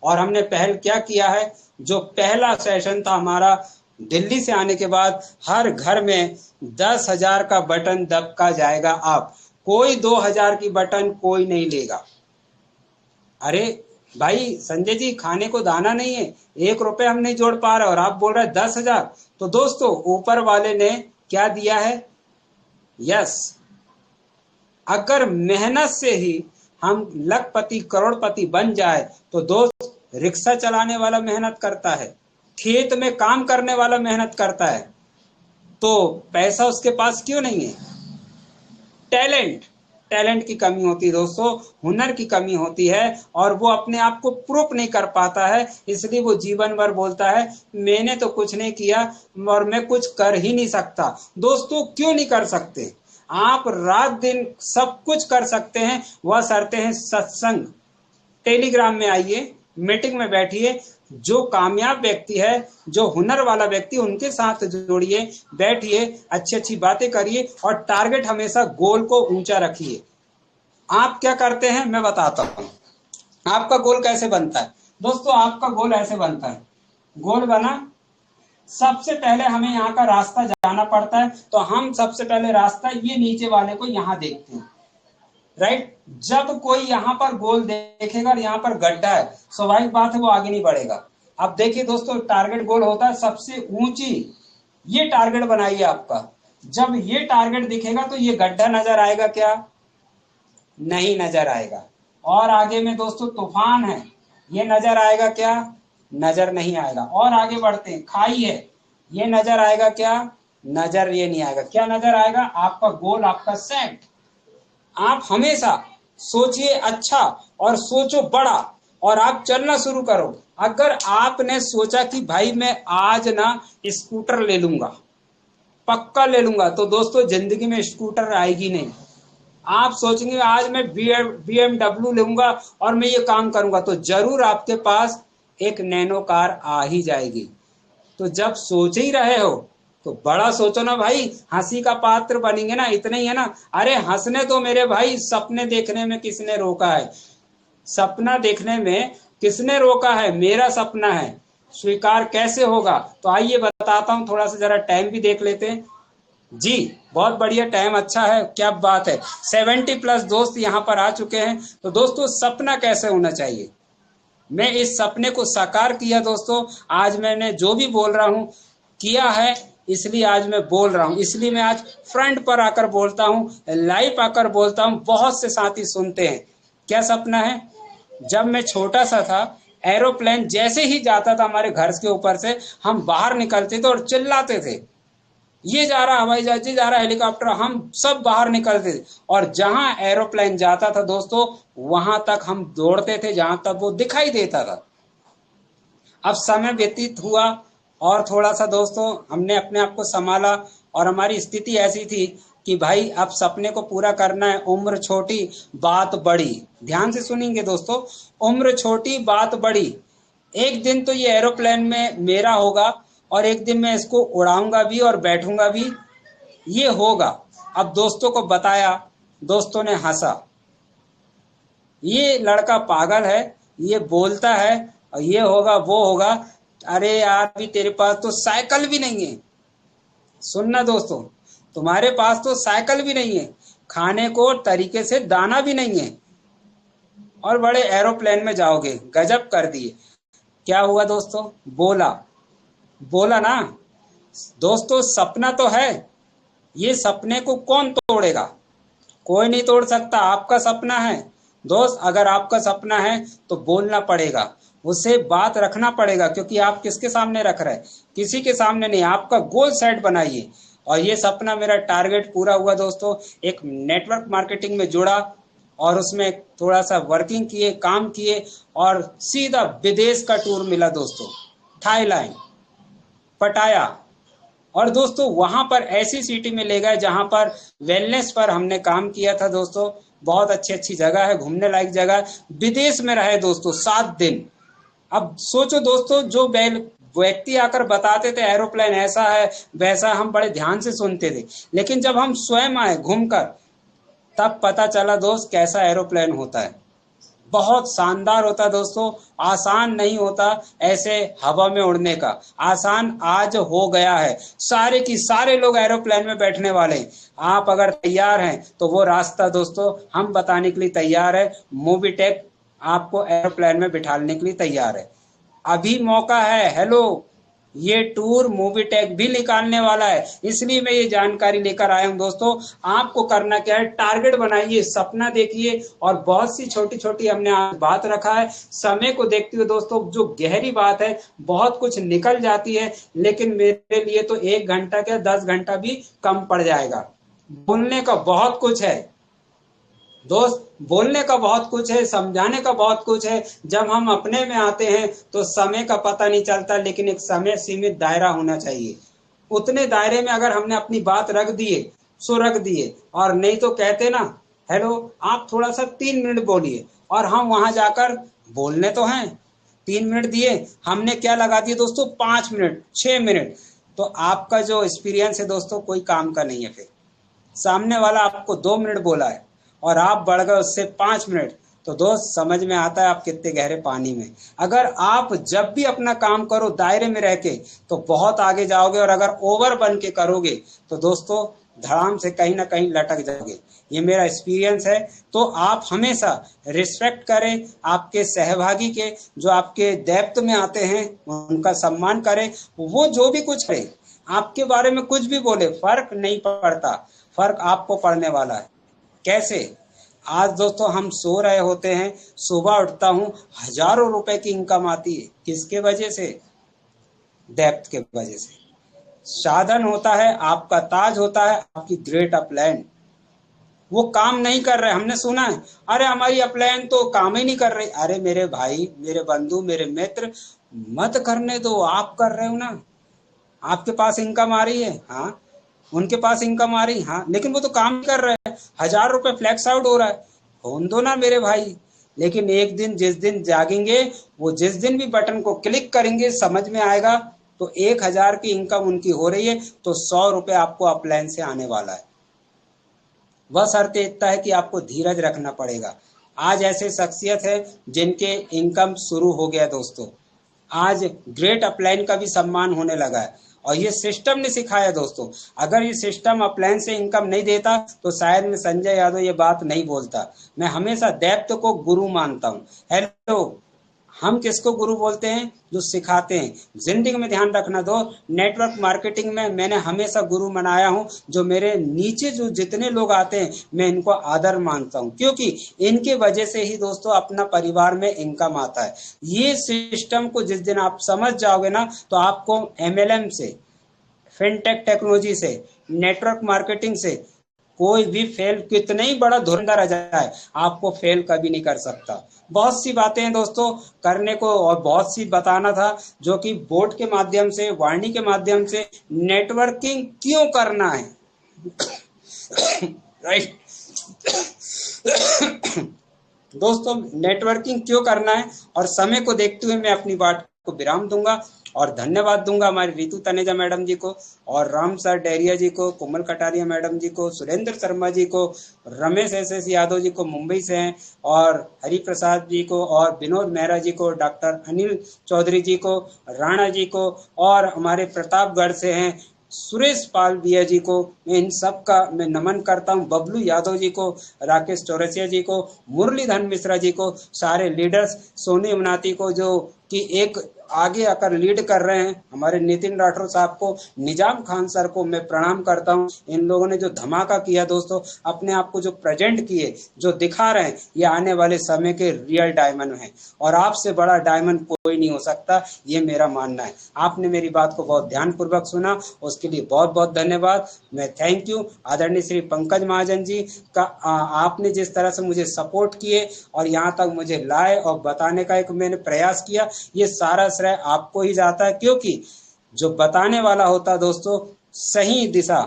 और हमने पहल क्या किया है, जो पहला सेशन था हमारा दिल्ली से आने के बाद, हर घर में 10,000 का बटन दबका जाएगा। आप कोई 2,000 की बटन कोई नहीं लेगा। अरे भाई संजय जी, खाने को दाना नहीं है, 1 रुपए हम नहीं जोड़ पा रहे और आप बोल रहे हैं 10,000। तो दोस्तों ऊपर वाले ने क्या दिया है, यस, अगर मेहनत से ही हम लखपति करोड़पति बन जाए तो दोस्त रिक्शा चलाने वाला मेहनत करता है, खेत में काम करने वाला मेहनत करता है, तो पैसा उसके पास क्यों नहीं है। टैलेंट की कमी होती है दोस्तों, हुनर की कमी होती है, और वो अपने आप को प्रूफ नहीं कर पाता है, इसलिए वो जीवन भर बोलता है मैंने तो कुछ नहीं किया और मैं कुछ कर ही नहीं सकता। दोस्तों क्यों नहीं कर सकते, आप रात दिन सब कुछ कर सकते हैं, वह शर्तें हैं सत्संग। टेलीग्राम में आइए, मीटिंग में बैठिए, जो कामयाब व्यक्ति है, जो हुनर वाला व्यक्ति, उनके साथ जोड़िए, बैठिए, अच्छी अच्छी बातें करिए और टारगेट हमेशा गोल को ऊंचा रखिए। आप क्या करते हैं मैं बताता हूं, आपका गोल कैसे बनता है दोस्तों। आपका गोल ऐसे बनता है, गोल बना, सबसे पहले हमें यहाँ का रास्ता जाना पड़ता है, तो हम सबसे पहले रास्ता ये नीचे वाले को यहाँ देखते हैं, राइट। जब कोई यहाँ पर गोल देखेगा और यहाँ पर गड्ढा है, स्वाभाविक बात है वो आगे नहीं बढ़ेगा। अब देखिए दोस्तों, टारगेट गोल होता है सबसे ऊंची, ये टारगेट बनाइए आपका। जब ये टारगेट दिखेगा तो ये गड्ढा नजर आएगा क्या, नहीं नजर आएगा। और आगे में दोस्तों तूफान है, ये नजर आएगा क्या, नजर नहीं आएगा। और आगे बढ़ते हैं, खाई है, ये नजर आएगा क्या, नजर ये नहीं आएगा। क्या नजर आएगा, आपका गोल, आपका सेट। आप हमेशा सोचिए अच्छा और सोचो बड़ा, और आप चलना शुरू करो। अगर आपने सोचा कि भाई मैं आज ना स्कूटर ले लूंगा, पक्का ले लूंगा, तो दोस्तों जिंदगी में स्कूटर आएगी नहीं। आप सोचेंगे आज मैं BMW लूंगा और मैं ये काम करूंगा, तो जरूर आपके पास एक नैनो कार आ ही जाएगी। तो जब सोच ही रहे हो तो बड़ा सोचो ना भाई, हंसी का पात्र बनेंगे ना, इतना ही है ना। अरे हंसने तो मेरे भाई, सपने देखने में किसने रोका है, सपना देखने में किसने रोका है, मेरा सपना है। स्वीकार कैसे होगा? तो आइए बताता हूँ, थोड़ा सा जरा टाइम भी देख लेते हैं। जी, बहुत बढ़िया, टाइम अच्छा है, क्या बात है। 70+ दोस्त यहाँ पर आ चुके हैं। तो दोस्तों, सपना कैसे होना चाहिए, मैं इस सपने को साकार किया दोस्तों। आज मैंने जो भी बोल रहा हूँ किया है, इसलिए आज मैं बोल रहा हूँ, इसलिए मैं आज फ्रंट पर आकर बोलता हूँ, लाइव आकर बोलता हूँ। बहुत से साथी सुनते हैं। क्या सपना है? जब मैं छोटा सा था, एरोप्लेन जैसे ही जाता था हमारे घर के ऊपर से, हम बाहर निकलते थे और चिल्लाते थे, ये जा रहा हवाई जहाज, ये जा रहा हेलीकॉप्टर, हम सब बाहर निकलते थे। और जहां एरोप्लेन जाता था दोस्तों, वहां तक हम दौड़ते थे जहां तक वो दिखाई देता था। अब समय व्यतीत हुआ और थोड़ा सा दोस्तों हमने अपने आप को संभाला, और हमारी स्थिति ऐसी थी कि भाई अब सपने को पूरा करना है। उम्र छोटी बात बड़ी, ध्यान से सुनेंगे दोस्तों, उम्र छोटी बात बड़ी। एक दिन तो ये एरोप्लेन में मेरा होगा, और एक दिन मैं इसको उड़ाऊंगा भी और बैठूंगा भी, ये होगा। अब दोस्तों को बताया, दोस्तों ने हंसा, ये लड़का पागल है, ये बोलता है और ये होगा वो होगा। अरे यार, अभी तेरे पास तो साइकिल भी नहीं है। सुनना दोस्तों, तुम्हारे पास तो साइकिल भी नहीं है, खाने को तरीके से दाना भी नहीं है, और बड़े एरोप्लेन में जाओगे। गजब कर दिए। क्या हुआ दोस्तों? बोला, बोला ना दोस्तों, सपना तो है, ये सपने को कौन तोड़ेगा? कोई नहीं तोड़ सकता। आपका सपना है दोस्त, अगर आपका सपना है तो बोलना पड़ेगा, उससे बात रखना पड़ेगा, क्योंकि आप किसके सामने रख रहे हैं? किसी के सामने नहीं। आपका गोल सेट बनाइए। और ये सपना, मेरा टारगेट पूरा हुआ दोस्तों। एक नेटवर्क मार्केटिंग में जुड़ा, और उसमें थोड़ा सा वर्किंग किए, काम किए, और सीधा विदेश का टूर मिला दोस्तों। थाईलैंड, पटाया। और दोस्तों वहां पर ऐसी सिटी में ले गए जहां पर वेलनेस पर हमने काम किया था दोस्तों। बहुत अच्छी अच्छी जगह है, घूमने लायक जगह। विदेश में रहे दोस्तों 7 दिन। अब सोचो दोस्तों, जो व्यक्ति आकर बताते थे एरोप्लेन ऐसा है वैसा, हम बड़े ध्यान से सुनते थे, लेकिन जब हम स्वयं आए घूमकर, तब पता चला दोस्त कैसा एरोप्लेन होता है। बहुत शानदार होता है दोस्तों। आसान नहीं होता ऐसे हवा में उड़ने का। आसान आज हो गया है, सारे की सारे लोग एरोप्लेन में बैठने वाले हैं। आप अगर तैयार हैं तो वो रास्ता दोस्तों हम बताने के लिए तैयार है। मोबीटेक आपको एरोप्लेन में बिठाने के लिए तैयार है। अभी मौका है। हेलो, ये टूर मूवीटेक भी निकालने वाला है, इसलिए मैं ये जानकारी लेकर आया हूँ दोस्तों। आपको करना क्या है? टारगेट बनाइए, सपना देखिए, और बहुत सी छोटी छोटी हमने आज बात रखा है। समय को देखते हुए दोस्तों, जो गहरी बात है, बहुत कुछ निकल जाती है, लेकिन मेरे लिए तो 1 घंटा क्या 10 घंटा भी कम पड़ जाएगा। बोलने का बहुत कुछ है दोस्त, बोलने का बहुत कुछ है, समझाने का बहुत कुछ है। जब हम अपने में आते हैं तो समय का पता नहीं चलता, लेकिन एक समय सीमित दायरा होना चाहिए। उतने दायरे में अगर हमने अपनी बात रख दिए सो रख दिए, और नहीं तो कहते ना, हेलो आप थोड़ा सा 3 मिनट बोलिए, और हम वहां जाकर बोलने तो हैं, 3 मिनट दिए, हमने क्या लगा दिए दोस्तों, 5 मिनट 6 मिनट। तो आपका जो एक्सपीरियंस है दोस्तों कोई काम का नहीं है। फिर सामने वाला आपको 2 मिनट बोला है और आप बढ़ गए उससे 5 मिनट, तो दोस्त समझ में आता है आप कितने गहरे पानी में। अगर आप जब भी अपना काम करो दायरे में रह के, तो बहुत आगे जाओगे, और अगर ओवर बन के करोगे तो दोस्तों धड़ाम से कहीं ना कहीं लटक जाओगे। ये मेरा एक्सपीरियंस है। तो आप हमेशा रिस्पेक्ट करें आपके सहभागी के, जो आपके दायित्व में आते हैं उनका सम्मान करें। वो जो भी कुछ करे, आपके बारे में कुछ भी बोले, फर्क नहीं पड़ता, फर्क आपको पड़ने वाला है। कैसे? आज दोस्तों हम सो रहे होते हैं, सुबह उठता हूँ, हजारों रुपए की इनकम आती है। किसके वजह से? डेप्थ के वजह से। साधन होता है, आपका ताज होता है, आपकी ग्रेट अपलाइन। वो काम नहीं कर रहे, हमने सुना है, अरे हमारी अपलाइन तो काम ही नहीं कर रही। अरे मेरे भाई, मेरे बंधु, मेरे मित्र, मत करने दो, आप कर रहे हो ना। आपके पास इनकम आ रही है, हाँ, उनके पास इनकम आ रही, हाँ, लेकिन वो तो काम कर रहे हैं, 1000 रुपए फ्लैक्स आउट हो रहा है। होने दो ना मेरे भाई। लेकिन एक दिन, जिस दिन जागेंगे, वो जिस दिन भी बटन को क्लिक करेंगे, समझ में आएगा तो 1000 की इनकम उनकी हो रही है, तो 100 रुपए आपको अपलाइन से आने वाला है। वह शर्त इतना है कि आपको धीरज रखना पड़ेगा। आज ऐसे शख्सियत है जिनके इनकम शुरू हो गया दोस्तों। आज ग्रेट अपलाइन का भी सम्मान होने लगा है। और ये सिस्टम ने सिखाया दोस्तों। अगर ये सिस्टम अपलाइन से इनकम नहीं देता तो शायद मैं संजय यादव ये बात नहीं बोलता। मैं हमेशा दैत्य को गुरु मानता हूँ। हेलो, हम किसको गुरु बोलते हैं? जो सिखाते हैं। जिंदगी में ध्यान रखना दो, नेटवर्क मार्केटिंग में मैंने हमेशा गुरु मनाया हूं। जो मेरे नीचे जो जितने लोग आते हैं मैं इनको आदर मानता हूं, क्योंकि इनके वजह से ही दोस्तों अपना परिवार में इनकम आता है। ये सिस्टम को जिस दिन आप समझ जाओगे ना, तो आपको एमएलएम से, फिनटेक टेक्नोलॉजी से, नेटवर्क मार्केटिंग से कोई भी फेल, कितना ही बड़ा धुरंधर आ जाए, आपको फेल कभी नहीं कर सकता। बहुत सी बातें हैं दोस्तों करने को, और बहुत सी बताना था, जो कि बोर्ड के माध्यम से, वाणी के माध्यम से, नेटवर्किंग क्यों करना है। राइट दोस्तों, नेटवर्किंग क्यों करना है, और समय को देखते हुए मैं अपनी बात को विराम दूंगा। और धन्यवाद दूंगा हमारी रितु तनेजा मैडम जी को, और राम सर डेरिया जी को, कोमल कटारिया मैडम जी को, सुरेंद्र शर्मा जी को, रमेश एस यादव जी को मुंबई से हैं, और हरि प्रसाद जी को, और विनोद मेहरा जी को, डॉक्टर अनिल चौधरी जी को, राणा जी को, और हमारे प्रतापगढ़ से हैं सुरेश पाल भैया जी को। मैं इन सब का मैं नमन करता हूं। बबलू यादव जी को, राकेश चौरसिया जी को, मुरलीधर मिश्रा जी को, सारे लीडर्स, सोनी उनाती को जो कि एक आगे आकर लीड कर रहे हैं, हमारे नितिन राठौर साहब को, निजाम खान सर को मैं प्रणाम करता हूं। इन लोगों ने जो धमाका किया दोस्तों, अपने आप को जो प्रेजेंट किए, जो दिखा रहे हैं, ये आने वाले समय के रियल डायमंड हैं, और आपसे बड़ा डायमंड कोई नहीं हो सकता, ये मेरा मानना है। आपने मेरी बात को बहुत ध्यानपूर्वक सुना, उसके लिए बहुत बहुत धन्यवाद। मैं थैंक यू आदरणीय श्री पंकज महाजन जी का। आपने जिस तरह से मुझे सपोर्ट किए और यहाँ तक मुझे लाए और बताने का एक मैंने प्रयास किया, ये सारा श्रेय आपको ही जाता है, क्योंकि जो बताने वाला होता है दोस्तों, सही दिशा।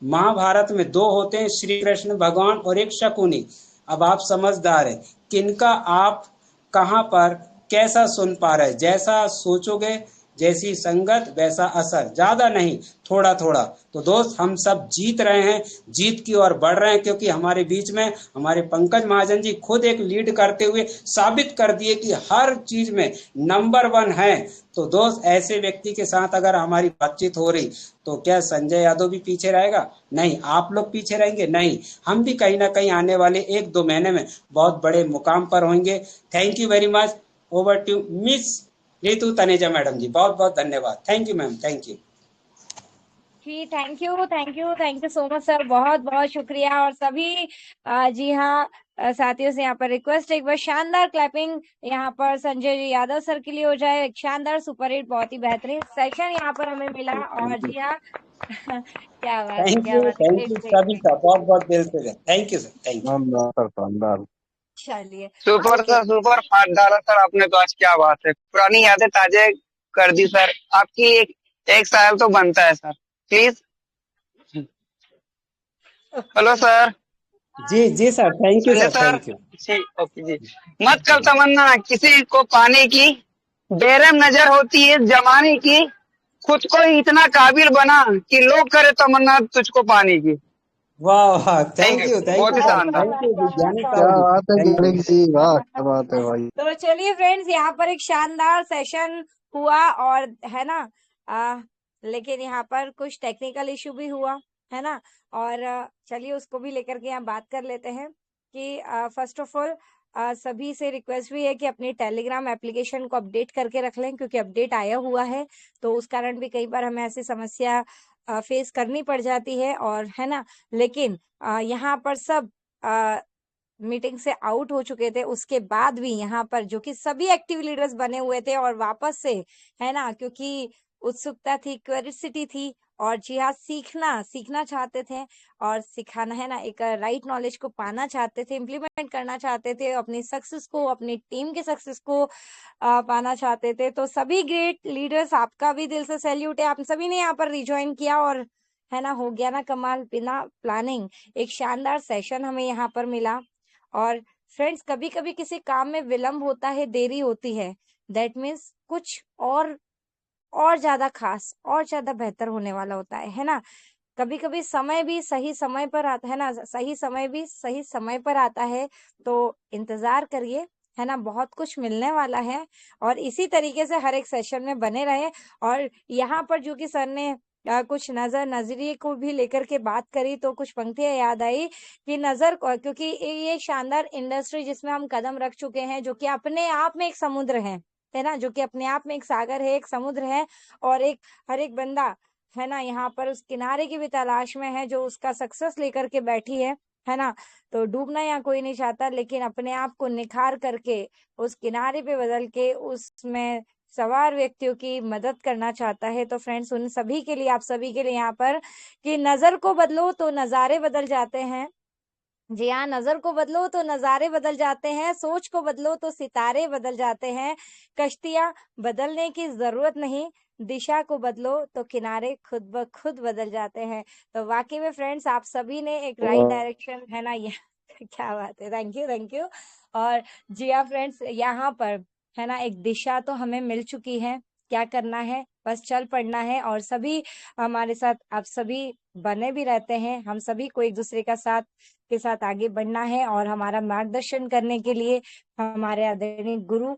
महाभारत में दो होते हैं, श्री कृष्ण भगवान और एक शकुनी। अब आप समझदार हैं, किनका आप कहां पर कैसा सुन पा रहे हैं। जैसा सोचोगे, जैसी संगत वैसा असर, ज्यादा नहीं, थोड़ा थोड़ा। तो दोस्त, हम सब जीत रहे हैं, जीत की ओर बढ़ रहे हैं, क्योंकि हमारे बीच में हमारे पंकज महाजन जी खुद एक लीड करते हुए साबित कर दिए कि हर चीज में नंबर 1 है। तो दोस्त, ऐसे व्यक्ति के साथ अगर हमारी बातचीत हो रही, तो क्या संजय यादव भी पीछे रहेगा? नहीं। आप लोग पीछे रहेंगे? नहीं। हम भी कहीं ना कहीं आने वाले 1-2 महीने में बहुत बड़े मुकाम पर होंगे। Thank you very much. Over to Miss Ritu Taneja madam ji. बहुत बहुत धन्यवाद। Thank you ma'am, thank you जी। Thank you, thank you, thank you so much sir, बहुत बहुत शुक्रिया। और सभी जी हाँ, साथियों से यहाँ पर रिक्वेस्ट, एक बार शानदार क्लैपिंग यहाँ पर संजय जी यादव सर के लिए हो जाए। एक शानदार सुपर हिट, बहुत ही बेहतरीन सेशन यहाँ पर हमें मिला। और जी हाँ क्या बात है, क्या बात है, थैंक ग्रेट यू ग्रेट सभी ग्रेट। का, बहुत बहुत दिल से thank you sir, thank you. शानदार शानदार। चलिए, सुपर ओके। सर, सुपर फाट डाला सर आपने तो। आज क्या बात है, पुरानी यादें ताजे कर दी सर। आपकी एक साल तो बनता है सर, प्लीज। Hello sir. जी जी sir, thank you Sanjay sir, sir thank you. जी, ओके जी। मत कर तमन्ना किसी को पाने की, बेरहम नजर होती है जमाने की। खुद को ही इतना काबिल बना कि लोग करे तमन्ना तुझको पाने की। वाह वाह, थैंक यू, थैंक बहुत यू ही सर, शानदार। क्या थैंक बात, यू क्या बात, वैज्ञानिक क्या क्या साहब जी, बात है थैंक ज्ञानी यू। जी, वाह क्या बात है भाई। तो चलिए फ्रेंड्स, यहाँ पर एक शानदार सेशन हुआ, और है ना, लेकिन यहाँ पर कुछ टेक्निकल इशू भी हुआ, है ना। और चलिए उसको भी लेकर के यहाँ बात कर लेते हैं कि फर्स्ट ऑफ ऑल सभी से रिक्वेस्ट भी है कि अपनी टेलीग्राम एप्लीकेशन को अपडेट करके रख लें, क्योंकि अपडेट आया हुआ है, तो उस कारण भी कई बार हमें ऐसी समस्या फेस करनी पड़ जाती है, और है ना। लेकिन यहाँ पर सब मीटिंग से आउट हो चुके थे, उसके बाद भी यहाँ पर जो कि सभी एक्टिव लीडर्स बने हुए थे, और वापस से, है ना, क्योंकि उत्सुकता थी, क्यूरियोसिटी थी, और जी हाँ, सीखना सीखना चाहते थे, और सिखाना, है ना, एक राइट नॉलेज को पाना चाहते थे, इम्प्लीमेंट करना चाहते थे, अपनी सक्सेस को, अपनी टीम के सक्सेस को पाना चाहते थे। तो सभी ग्रेट लीडर्स, आपका भी दिल से सैल्यूट है, आप सभी ने यहाँ पर रिज्वाइन किया, और है ना, हो गया ना कमाल, बिना प्लानिंग एक शानदार सेशन हमें यहाँ पर मिला। और फ्रेंड्स, कभी कभी किसी काम में विलंब होता है, देरी होती है, दैट मीन्स कुछ और ज्यादा खास, और ज्यादा बेहतर होने वाला होता है ना। कभी कभी समय भी सही समय पर आता है ना, सही समय भी सही समय पर आता है। तो इंतजार करिए, है ना, बहुत कुछ मिलने वाला है। और इसी तरीके से हर एक सेशन में बने रहे। और यहाँ पर जो कि सर ने कुछ नजरिए को भी लेकर के बात करी, तो कुछ पंक्तियां याद आई कि क्योंकि ये एक शानदार इंडस्ट्री जिसमें हम कदम रख चुके हैं, जो कि अपने आप में एक समुद्र है ना, जो कि अपने आप में एक सागर है, एक समुद्र है। और हर एक बंदा है ना यहाँ पर उस किनारे की भी तलाश में है, जो उसका सक्सेस लेकर के बैठी है ना। तो डूबना यहाँ कोई नहीं चाहता, लेकिन अपने आप को निखार करके उस किनारे पे बदल के उसमें सवार व्यक्तियों की मदद करना चाहता है। तो फ्रेंड्स, उन सभी के लिए, आप सभी के लिए यहाँ पर कि नजर को बदलो तो नजारे बदल जाते हैं। जी हाँ, नजर को बदलो तो नजारे बदल जाते हैं, सोच को बदलो तो सितारे बदल जाते हैं, कश्तियां बदलने की जरूरत नहीं, दिशा को बदलो तो किनारे खुद ब खुद बदल जाते हैं। तो वाकई में फ्रेंड्स, आप सभी ने एक राइट डायरेक्शन, है ना, ये क्या बात है, थैंक यू थैंक यू। और जी हाँ फ्रेंड्स, यहाँ पर है ना एक दिशा तो हमें मिल चुकी है, क्या करना है, बस चल पड़ना है। और सभी हमारे साथ, आप सभी बने भी रहते हैं, हम सभी को एक दूसरे का साथ के साथ आगे बढ़ना है। और हमारा मार्गदर्शन करने के लिए हमारे आदरणीय गुरु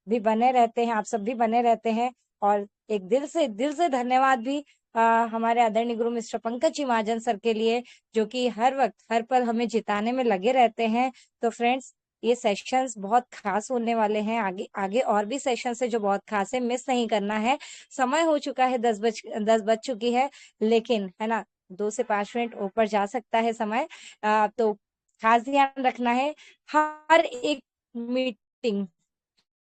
भी बने रहते हैं, आप सब भी बने रहते हैं। और एक दिल से धन्यवाद भी हमारे आदरणीय गुरु मिस्टर पंकज जी महाजन सर के लिए, जो कि हर वक्त हर पल हमें जिताने में लगे रहते हैं। तो फ्रेंड्स, ये सेशंस बहुत खास होने वाले हैं, आगे आगे और भी सेशंस है जो बहुत खास है, मिस नहीं करना है। समय हो चुका है, 10 बज चुकी है, लेकिन है ना 2 से 5 मिनट ऊपर जा सकता है समय। तो खास ध्यान रखना है, हर एक मीटिंग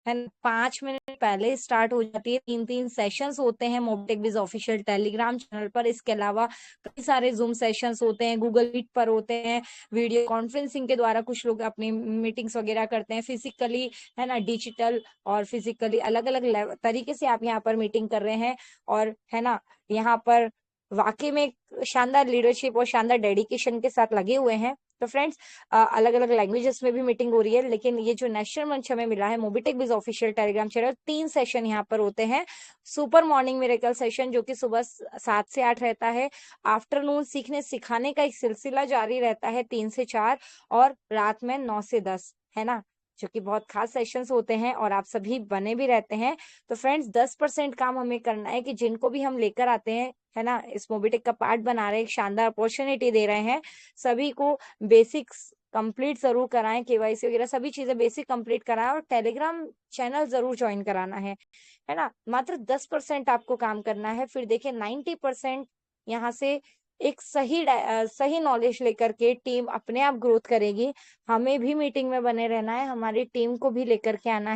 है ना 5 मिनट पहले स्टार्ट हो जाती है। 3 सेशंस होते हैं मोबिटेक बिज ऑफिशियल टेलीग्राम चैनल पर। इसके अलावा कई सारे जूम सेशंस होते हैं, गूगल मीट पर होते हैं, वीडियो कॉन्फ्रेंसिंग के द्वारा कुछ लोग अपनी मीटिंग्स वगैरह करते हैं, फिजिकली है ना, डिजिटल और फिजिकली अलग अलग तरीके से आप यहाँ पर मीटिंग कर रहे हैं। और है ना यहाँ पर वाकई में शानदार लीडरशिप और शानदार डेडिकेशन के साथ लगे हुए हैं। तो फ्रेंड्स, अलग अलग लैंग्वेजेस में भी मीटिंग हो रही है, लेकिन ये जो नेशनल मंच हमें मिला है मोबिटेक बिज ऑफिशियल टेलीग्राम चैनल, 3 सेशन यहाँ पर होते हैं। सुपर मॉर्निंग मिरेकल सेशन जो कि सुबह 7 से 8 रहता है, आफ्टरनून सीखने सिखाने का एक सिलसिला जारी रहता है 3 से 4, और रात में 9 से 10, है ना, जो कि बहुत खास सेशंस होते हैं और आप सभी बने भी रहते हैं। तो फ्रेंड्स, 10% काम हमें करना है कि जिनको भी हम लेकर आते हैं, है ना, इस मोबिटेक का पार्ट बना रहे हैं, एक शानदार अपॉर्चुनिटी दे रहे हैं, सभी को बेसिक्स कंप्लीट जरूर कराएं, केवाईसी वगैरह सभी चीजें बेसिक कंप्लीट कराएं, और टेलीग्राम चैनल जरूर ज्वाइन कराना है ना। मात्र 10% आपको काम करना है, फिर देखिए 90% यहाँ से एक सही नॉलेज लेकर के टीम अपने आप ग्रोथ करेगी। हमें भी मीटिंग में बने रहना है, हमारी टीम को भी लेकर के आना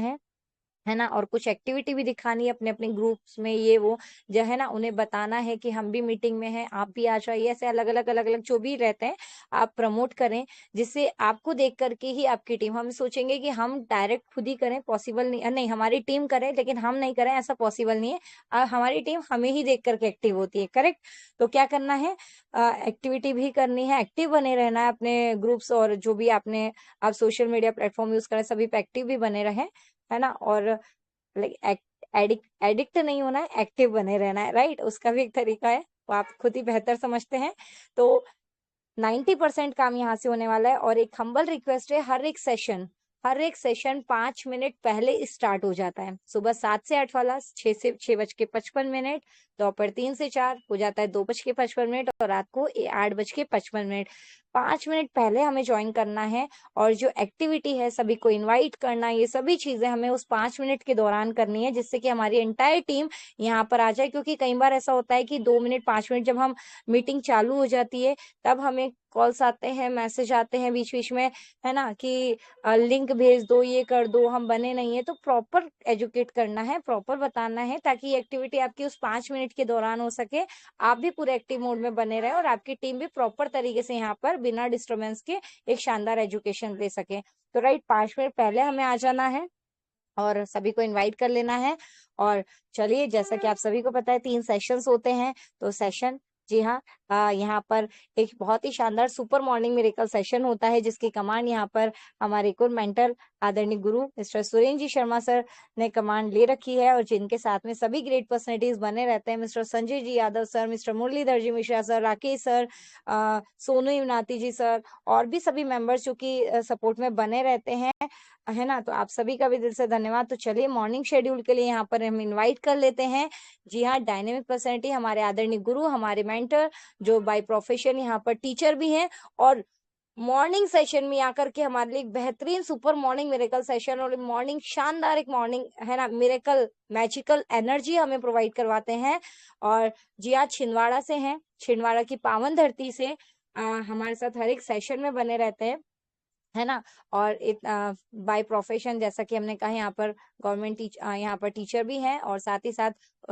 है ना, और कुछ एक्टिविटी भी दिखानी है अपने अपने ग्रुप्स में, ये वो जो है ना, उन्हें बताना है कि हम भी मीटिंग में हैं, आप भी आ जाइए। ऐसे अलग अलग जो भी रहते हैं आप प्रमोट करें, जिससे आपको देख करके ही आपकी टीम, हम सोचेंगे कि हम डायरेक्ट खुद ही करें, पॉसिबल नहीं, नहीं हमारी टीम करे लेकिन हम नहीं करें, ऐसा पॉसिबल नहीं है। हमारी टीम हमें ही देख करके एक्टिव होती है, करेक्ट। तो क्या करना है, एक्टिविटी भी करनी है, एक्टिव बने रहना है अपने ग्रुप्स, और जो भी आपने आप सोशल मीडिया प्लेटफॉर्म यूज करें सभी पे एक्टिव भी बने रहे, है ना। और लाइक एडिक्ट नहीं होना है, एक्टिव बने रहना है, राइट, उसका भी एक तरीका है, वो आप खुद ही बेहतर समझते हैं। तो 90% काम यहाँ से होने वाला है। और एक हम्बल रिक्वेस्ट है, हर एक सेशन 5 मिनट पहले स्टार्ट हो जाता है। सुबह 7 से 8 वाला 6 बज के 55 मिनट, दोपहर 3 से 4 हो जाता है 2 बज के 55 मिनट, और रात को 8 बज के 55 मिनट। 5 मिनट पहले हमें ज्वाइन करना है, और जो एक्टिविटी है सभी को इनवाइट करना, ये सभी चीजें हमें उस 5 मिनट के दौरान करनी है, जिससे कि हमारी एंटायर टीम यहाँ पर आ जाए। क्योंकि कई बार ऐसा होता है कि 2 मिनट 5 मिनट जब हम मीटिंग चालू हो जाती है, तब हमें कॉल्स आते हैं, मैसेज आते हैं बीच बीच में, है ना, कि लिंक भेज दो, ये कर दो, हम बने नहीं है। तो प्रॉपर एजुकेट करना है, प्रॉपर बताना है, ताकि एक्टिविटी आपकी उस 5 मिनट के दौरान हो सके, आप भी पूरे एक्टिव मोड में बने रहे, और आपकी टीम भी प्रॉपर तरीके से यहाँ पर बिना डिस्टर्बेंस के एक शानदार एजुकेशन दे सके। तो राइट, 5 मिनट पहले हमें आ जाना है और सभी को इनवाइट कर लेना है। और चलिए, जैसा कि आप सभी को पता है 3 सेशंस होते हैं, तो सेशन जी हाँ, यहाँ पर एक बहुत ही शानदार सुपर मॉर्निंग मिरेकल सेशन होता है, जिसकी कमांड यहाँ पर हमारे कुल मेंटर आदरणीय गुरु मिस्टर सुरेंद्र जी शर्मा सर ने कमांड ले रखी है, और जिनके साथ में सभी ग्रेट पर्सनैलिटीज बने रहते हैं, mister Sanjay ji Yadav sir, mister Muralidhar जी मिश्रा सर, राकेश सर, सोनू युवनाती जी सर, और भी सभी मेंबर्स जो कि सपोर्ट में बने रहते हैं, है ना। तो आप सभी का भी दिल से धन्यवाद। तो चलिए मॉर्निंग शेड्यूल के लिए यहाँ पर हम इनवाइट कर लेते हैं। जी हाँ, डायनेमिक पर्सनैलिटी हमारे आदरणीय गुरु, हमारे मेंटर, जो बाय प्रोफेशन यहाँ पर टीचर भी हैं, और मॉर्निंग सेशन में आकर के हमारे लिए एक बेहतरीन सुपर मॉर्निंग मिरेकल सेशन और मॉर्निंग शानदार एक मॉर्निंग, है ना, मिरेकल मैजिकल एनर्जी हमें प्रोवाइड करवाते हैं। और जी आज छिंदवाड़ा से हैं, छिंदवाड़ा की पावन धरती से हमारे साथ हर एक सेशन में बने रहते हैं, है ना। और बाय प्रोफेशन जैसा कि हमने कहा, यहाँ पर गवर्नमेंट यहाँ पर टीचर भी हैं, और साथ ही साथ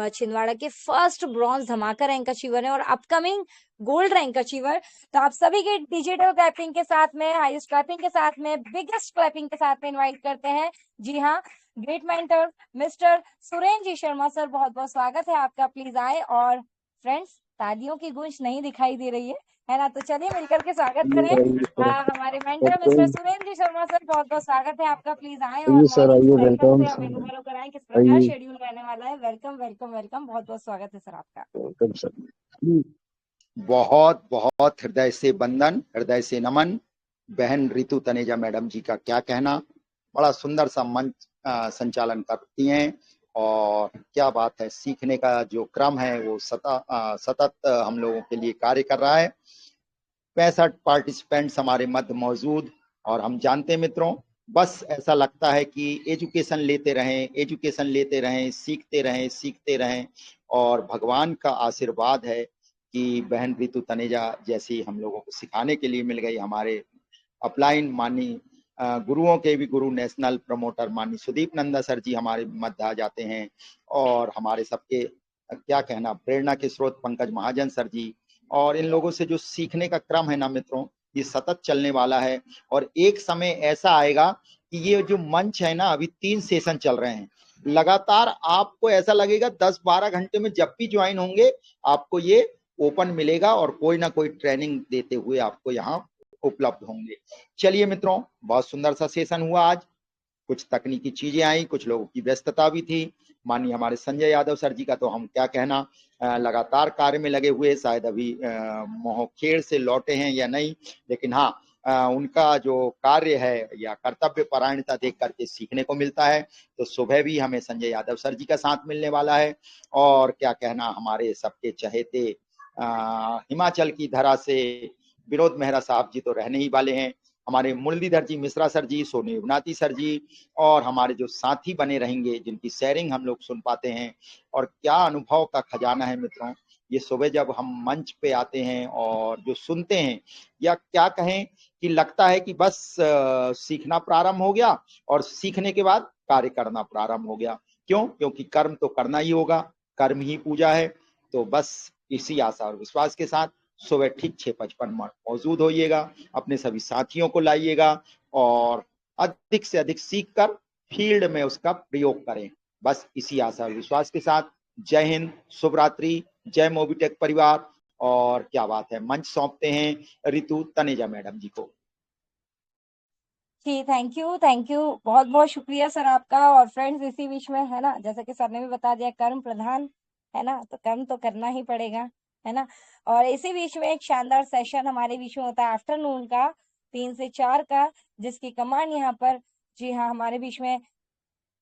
छिंदवाड़ा के फर्स्ट ब्रॉन्ज धमाका रैंक अचीवर हैं, और अपकमिंग गोल्ड रैंक अचीवर। तो आप सभी के डिजिटल क्लैपिंग के साथ में, हाईएस्ट क्लैपिंग के साथ में, बिगेस्ट क्लैपिंग के साथ में इनवाइट करते हैं। जी हाँ, ग्रेट मेंटर मिस्टर सुरेंद्र जी शर्मा सर, बहुत बहुत स्वागत है आपका, प्लीज आए। और फ्रेंड्स, तालियों की गूंज नहीं दिखाई दे रही है ना। तो चलिए मिलकर के स्वागत करें आइए सर। हमारे मेंटर ओके। मिस्टर सुरेंद्र जी शर्मा सर, बहुत बहुत स्वागत है आपका, प्लीज आए और आइए सर, मॉर्निंग आइए, सेशन वेलकम से हमें सर। रूबरू कराएं किस प्रकार आइए, शेड्यूल रहने वाला है। वेलकम वेलकम वेलकम, बहुत बहुत स्वागत है सर आपका। Welcome sir. बहुत बहुत हृदय से वंदन, हृदय से नमन। बहन रितु तनेजा मैडम जी का क्या कहना, बड़ा सुंदर सा मंच संचालन करती हैं, और क्या बात है, सीखने का जो क्रम है वो सतत हम लोगों के लिए कार्य कर रहा है। 65 पार्टिसिपेंट्स हमारे मध्य मौजूद, और हम जानते हैं मित्रों, बस ऐसा लगता है कि एजुकेशन लेते रहें, एजुकेशन लेते रहें, सीखते रहें, सीखते रहें। और भगवान का आशीर्वाद है कि बहन रितु तनेजा जैसी हम लोगों को सिखाने के लिए मिल गई। हमारे अपलाइन माननीय गुरुओं के भी गुरु, नेशनल प्रमोटर माननीय सुदीप नंदा सर जी हमारे मध्य आ जाते हैं, और हमारे सबके क्या कहना, प्रेरणा के स्रोत पंकज महाजन सर जी। और इन लोगों से जो सीखने का क्रम है ना मित्रों, ये सतत चलने वाला है, और एक समय ऐसा आएगा कि ये जो मंच है ना, अभी 3 सेशन चल रहे हैं लगातार, आपको ऐसा लगेगा 10-12 घंटे में जब भी ज्वाइन होंगे आपको ये ओपन मिलेगा, और कोई ना कोई ट्रेनिंग देते हुए आपको यहाँ उपलब्ध होंगे। चलिए मित्रों, बहुत सुंदर सा सेशन हुआ आज। कुछ तकनीकी चीजें आई, कुछ लोगों की व्यस्तता भी थी। माननीय हमारे संजय यादव सर जी का तो हम क्या कहना, लगातार कार्य में लगे हुए, शायद अभी मोहखेड़ से लौटे हैं या नहीं, लेकिन हाँ, उनका जो कार्य है या कर्तव्य परायणता देख करके सीखने को मिलता है। तो सुबह भी हमें संजय यादव सर जी का साथ मिलने वाला है, और क्या कहना, हमारे सबके चहेते हिमाचल की धरा से विनोद मेहरा साहब जी तो रहने ही वाले हैं, हमारे मुरलीधर जी मिश्रा सर जी, सोनू युवनाती सर जी, और हमारे जो साथी बने रहेंगे जिनकी शेयरिंग हम लोग सुन पाते हैं। और क्या अनुभव का खजाना है मित्रों, ये सुबह जब हम मंच पे आते हैं और जो सुनते हैं, या क्या कहें कि लगता है कि बस सीखना प्रारंभ हो गया, और सीखने के बाद कार्य करना प्रारंभ हो गया। क्यों? क्योंकि कर्म तो करना ही होगा, कर्म ही पूजा है। तो बस इसी आशा और विश्वास के साथ सुबह ठीक 6:55 मौजूद होइएगा, अपने सभी साथियों को लाइएगा, और अधिक से अधिक सीखकर फील्ड में उसका प्रयोग करें। बस इसी आशा और विश्वास के साथ जय हिंद, शुभ रात्रि, जय मोबिटेक परिवार। और क्या बात है, मंच सौंपते हैं रितु तनेजा मैडम जी को। जी थैंक यू, बहुत बहुत शुक्रिया सर आपका। और फ्रेंड्स, इसी बीच में, है ना, जैसा कि सर ने भी बता दिया, कर्म प्रधान है ना, तो कर्म तो करना ही पड़ेगा, है ना। और इसी बीच में एक शानदार सेशन हमारे बीच में होता है आफ्टरनून का 3 से 4 का, जिसकी कमान यहाँ पर, जी हाँ, हमारे बीच में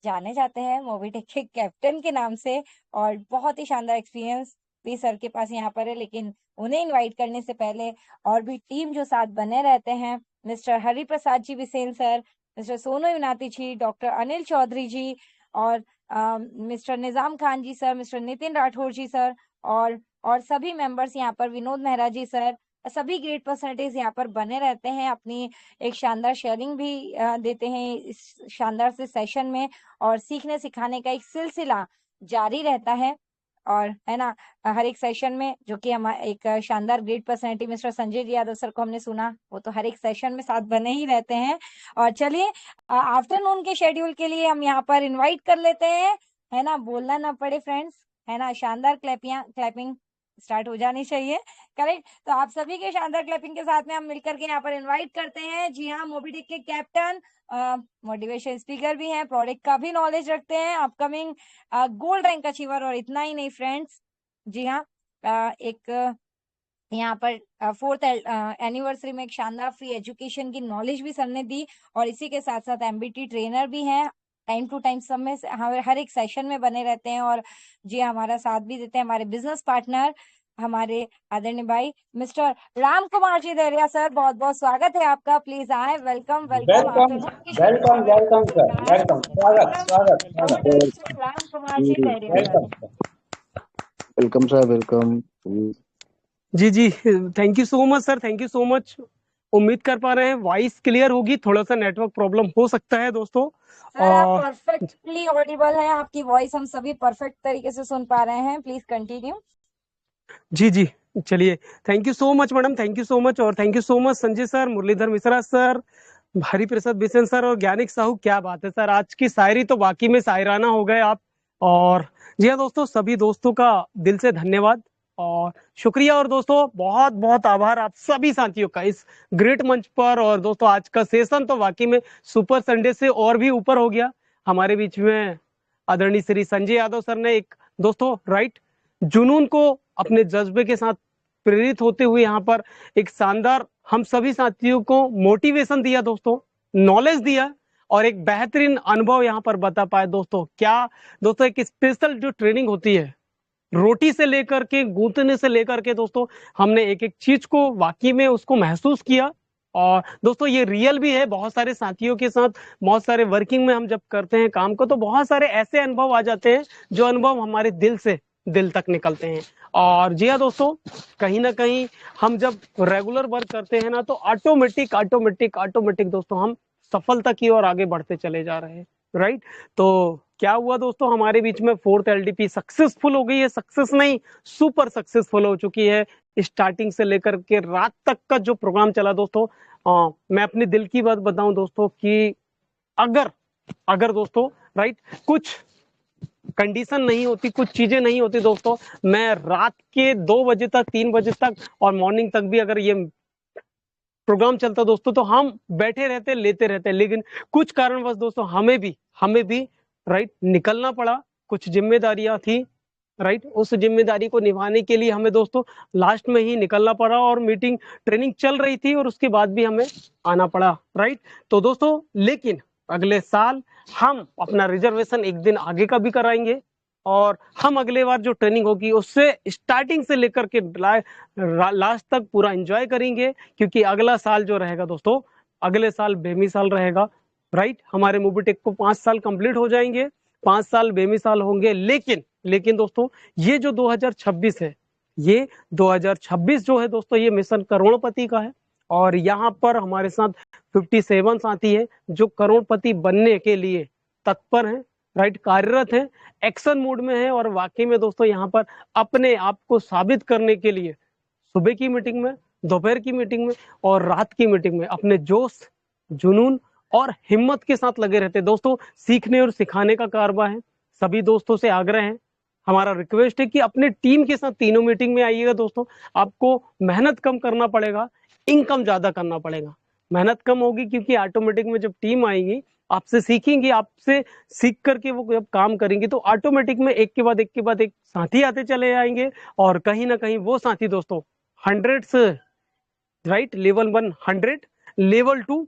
जाने जाते हैं मोबिटेक के कैप्टन के नाम से। और बहुत ही शानदार एक्सपीरियंस भी सर के पास यहाँ पर है, लेकिन उन्हें इनवाइट करने से पहले और भी टीम जो साथ बने रहते हैं, mister Hari Prasad ji Bisen sir, mister Sonu युवनाती जी, डॉक्टर अनिल चौधरी जी, और मिस्टर निजाम खान जी सर, मिस्टर नितिन राठौर जी सर, और सभी मेंबर्स यहाँ पर, विनोद मेहरा जी सर, सभी ग्रेट पर्सनैलिटीज यहाँ पर बने रहते हैं, अपनी एक शानदार शेयरिंग भी देते हैं इस शानदार से सेशन में। और सीखने सिखाने का एक सिलसिला जारी रहता है, और है ना, हर एक सेशन में, जो कि हमारा एक शानदार great personality mister Sanjay ji Yadav sir को हमने सुना, वो तो हर एक सेशन में साथ बने ही रहते हैं। और चलिए आफ्टरनून के शेड्यूल के लिए हम यहाँ पर इनवाइट कर लेते हैं, है ना, बोलना ना पड़े फ्रेंड्स, है ना, शानदार क्लैपिंग स्टार्ट हो जानी चाहिए। करेक्ट। तो आप सभी के शानदार क्लैपिंग के साथ में हम मिलकर के यहाँ पर इनवाइट करते हैं। जी हाँ, मोबीटेक के कैप्टन, मोटिवेशन स्पीकर भी हैं, प्रोडक्ट का भी नॉलेज रखते हैं, अपकमिंग गोल्ड रैंक अचीवर। और इतना ही नहीं फ्रेंड्स, जी हाँ, एक यहाँ पर 4th एनिवर्सरी में एक शानदार फ्री एजुकेशन की नॉलेज भी सर ने दी, और इसी के साथ साथ एमबीटी ट्रेनर भी हैं। टाइम टू टाइम सब में हर एक सेशन में बने रहते हैं, और जी हमारा साथ भी देते हैं हमारे बिजनेस पार्टनर, हमारे आदरणीय भाई मिस्टर राम कुमार जी देरिया सर। बहुत बहुत स्वागत है आपका, प्लीज आए। Welcome welcome. Welcome welcome welcome sir, welcome, स्वागत स्वागत स्वागत। Mister Ram Kumar ji Deria sir. Welcome welcome sir, welcome. जी जी, thank you so much sir, thank you so much. उम्मीद कर पा रहे हैं वॉइस क्लियर होगी, थोड़ा सा नेटवर्क प्रॉब्लम हो सकता है दोस्तों। सर आप परफेक्टली ऑडिबल है, आपकी वॉइस हम सभी परफेक्ट तरीके से सुन पा रहे हैं। Please continue. जी जी, चलिए, thank you so much madam, thank you so much. और thank you so much Sanjay sir, Murlidhar Mishra sir, Hariprasad Bisen sir और ज्ञानिक साहू। क्या बात है सर, आज की शायरी तो वाकई में शायराना हो गए आप। और जी हाँ दोस्तों, सभी दोस्तों का दिल से धन्यवाद और शुक्रिया। और दोस्तों बहुत बहुत आभार आप सभी साथियों का इस ग्रेट मंच पर। और दोस्तों आज का सेशन तो वाकई में सुपर संडे से और भी ऊपर हो गया। हमारे बीच में आदरणीय श्री संजय यादव सर ने एक दोस्तों राइट जुनून को अपने जज्बे के साथ प्रेरित होते हुए यहाँ पर एक शानदार हम सभी साथियों को मोटिवेशन दिया दोस्तों, नॉलेज दिया और एक बेहतरीन अनुभव यहाँ पर बता पाए दोस्तों। क्या दोस्तों, एक स्पेशल जो ट्रेनिंग होती है, रोटी से लेकर के गूंथने से लेकर के दोस्तों, हमने एक एक चीज को वाकई में उसको महसूस किया। और दोस्तों ये रियल भी है, बहुत सारे साथियों के साथ, बहुत सारे वर्किंग में हम जब करते हैं काम को, तो बहुत सारे ऐसे अनुभव आ जाते हैं जो अनुभव हमारे दिल से दिल तक निकलते हैं। और जी हाँ दोस्तों, कहीं ना कहीं हम जब रेगुलर वर्क करते हैं ना, तो ऑटोमेटिक दोस्तों हम सफलता की ओर आगे बढ़ते चले जा रहे हैं, राइट। तो क्या हुआ दोस्तों, हमारे बीच में 4th LDP सक्सेसफुल हो गई है, सक्सेस नहीं सुपर सक्सेसफुल हो चुकी है। स्टार्टिंग से लेकर के रात तक का जो प्रोग्राम चला दोस्तों, मैं अपने दिल की बात बताऊं दोस्तों कि अगर दोस्तों राइट कुछ कंडीशन नहीं होती, कुछ चीजें नहीं होती दोस्तों, मैं रात के 2 बजे तक, 3 बजे तक और मॉर्निंग तक भी अगर ये प्रोग्राम चलता दोस्तों, तो हम बैठे रहते, लेते रहते। लेकिन कुछ कारणवश दोस्तों हमें भी राइट निकलना पड़ा, कुछ जिम्मेदारियां थी, राइट। उस जिम्मेदारी को निभाने के लिए हमें दोस्तों लास्ट में ही निकलना पड़ा, और मीटिंग ट्रेनिंग चल रही थी और उसके बाद भी हमें आना पड़ा, राइट। तो दोस्तों लेकिन अगले साल हम अपना रिजर्वेशन एक दिन आगे का भी कराएंगे, और हम अगले बार जो ट्रेनिंग होगी उससे स्टार्टिंग से लेकर के लास्ट तक पूरा एंजॉय करेंगे। क्योंकि अगला साल जो रहेगा दोस्तों, अगले साल बेमिसाल रहेगा, राइट। हमारे मोबीटेक को 5 साल कंप्लीट हो जाएंगे, 5 साल बेमिसाल होंगे। लेकिन दोस्तों ये जो 2026 है, ये 2026 जो है दोस्तों, ये मिशन करोड़पति का है। और यहाँ पर हमारे साथ 57 साथी है जो करोड़पति बनने के लिए तत्पर हैं, राइट, कार्यरत हैं, एक्शन मोड में है। और वाकई में दोस्तों यहाँ पर अपने आप को साबित करने के लिए सुबह की मीटिंग में, दोपहर की मीटिंग में और रात की मीटिंग में अपने जोश, जुनून और हिम्मत के साथ लगे रहते दोस्तों। सीखने और सिखाने का कारवा है। सभी दोस्तों से आग्रह है, हमारा रिक्वेस्ट है कि अपने टीम के साथ तीनों मीटिंग में आइएगा दोस्तों। आपको मेहनत कम करना पड़ेगा, इनकम ज्यादा करना पड़ेगा। मेहनत कम होगी क्योंकि ऑटोमेटिक में जब टीम आएगी, आपसे सीखेंगे, आपसे सीख करके वो जब काम करेंगे, तो ऑटोमेटिक में एक के बाद एक साथी आते चले आएंगे। और कहीं ना कहीं वो साथी दोस्तों 100 राइट, लेवल 1 100, लेवल 2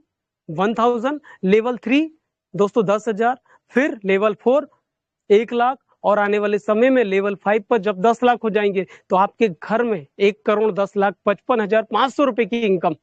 1000, लेवल 3 दोस्तों 10,000, फिर लेवल 4 1 लाख, और आने वाले समय में लेवल 5 पर जब 10 लाख हो जाएंगे तो आपके घर में 1,10,55,500 रुपए की इनकम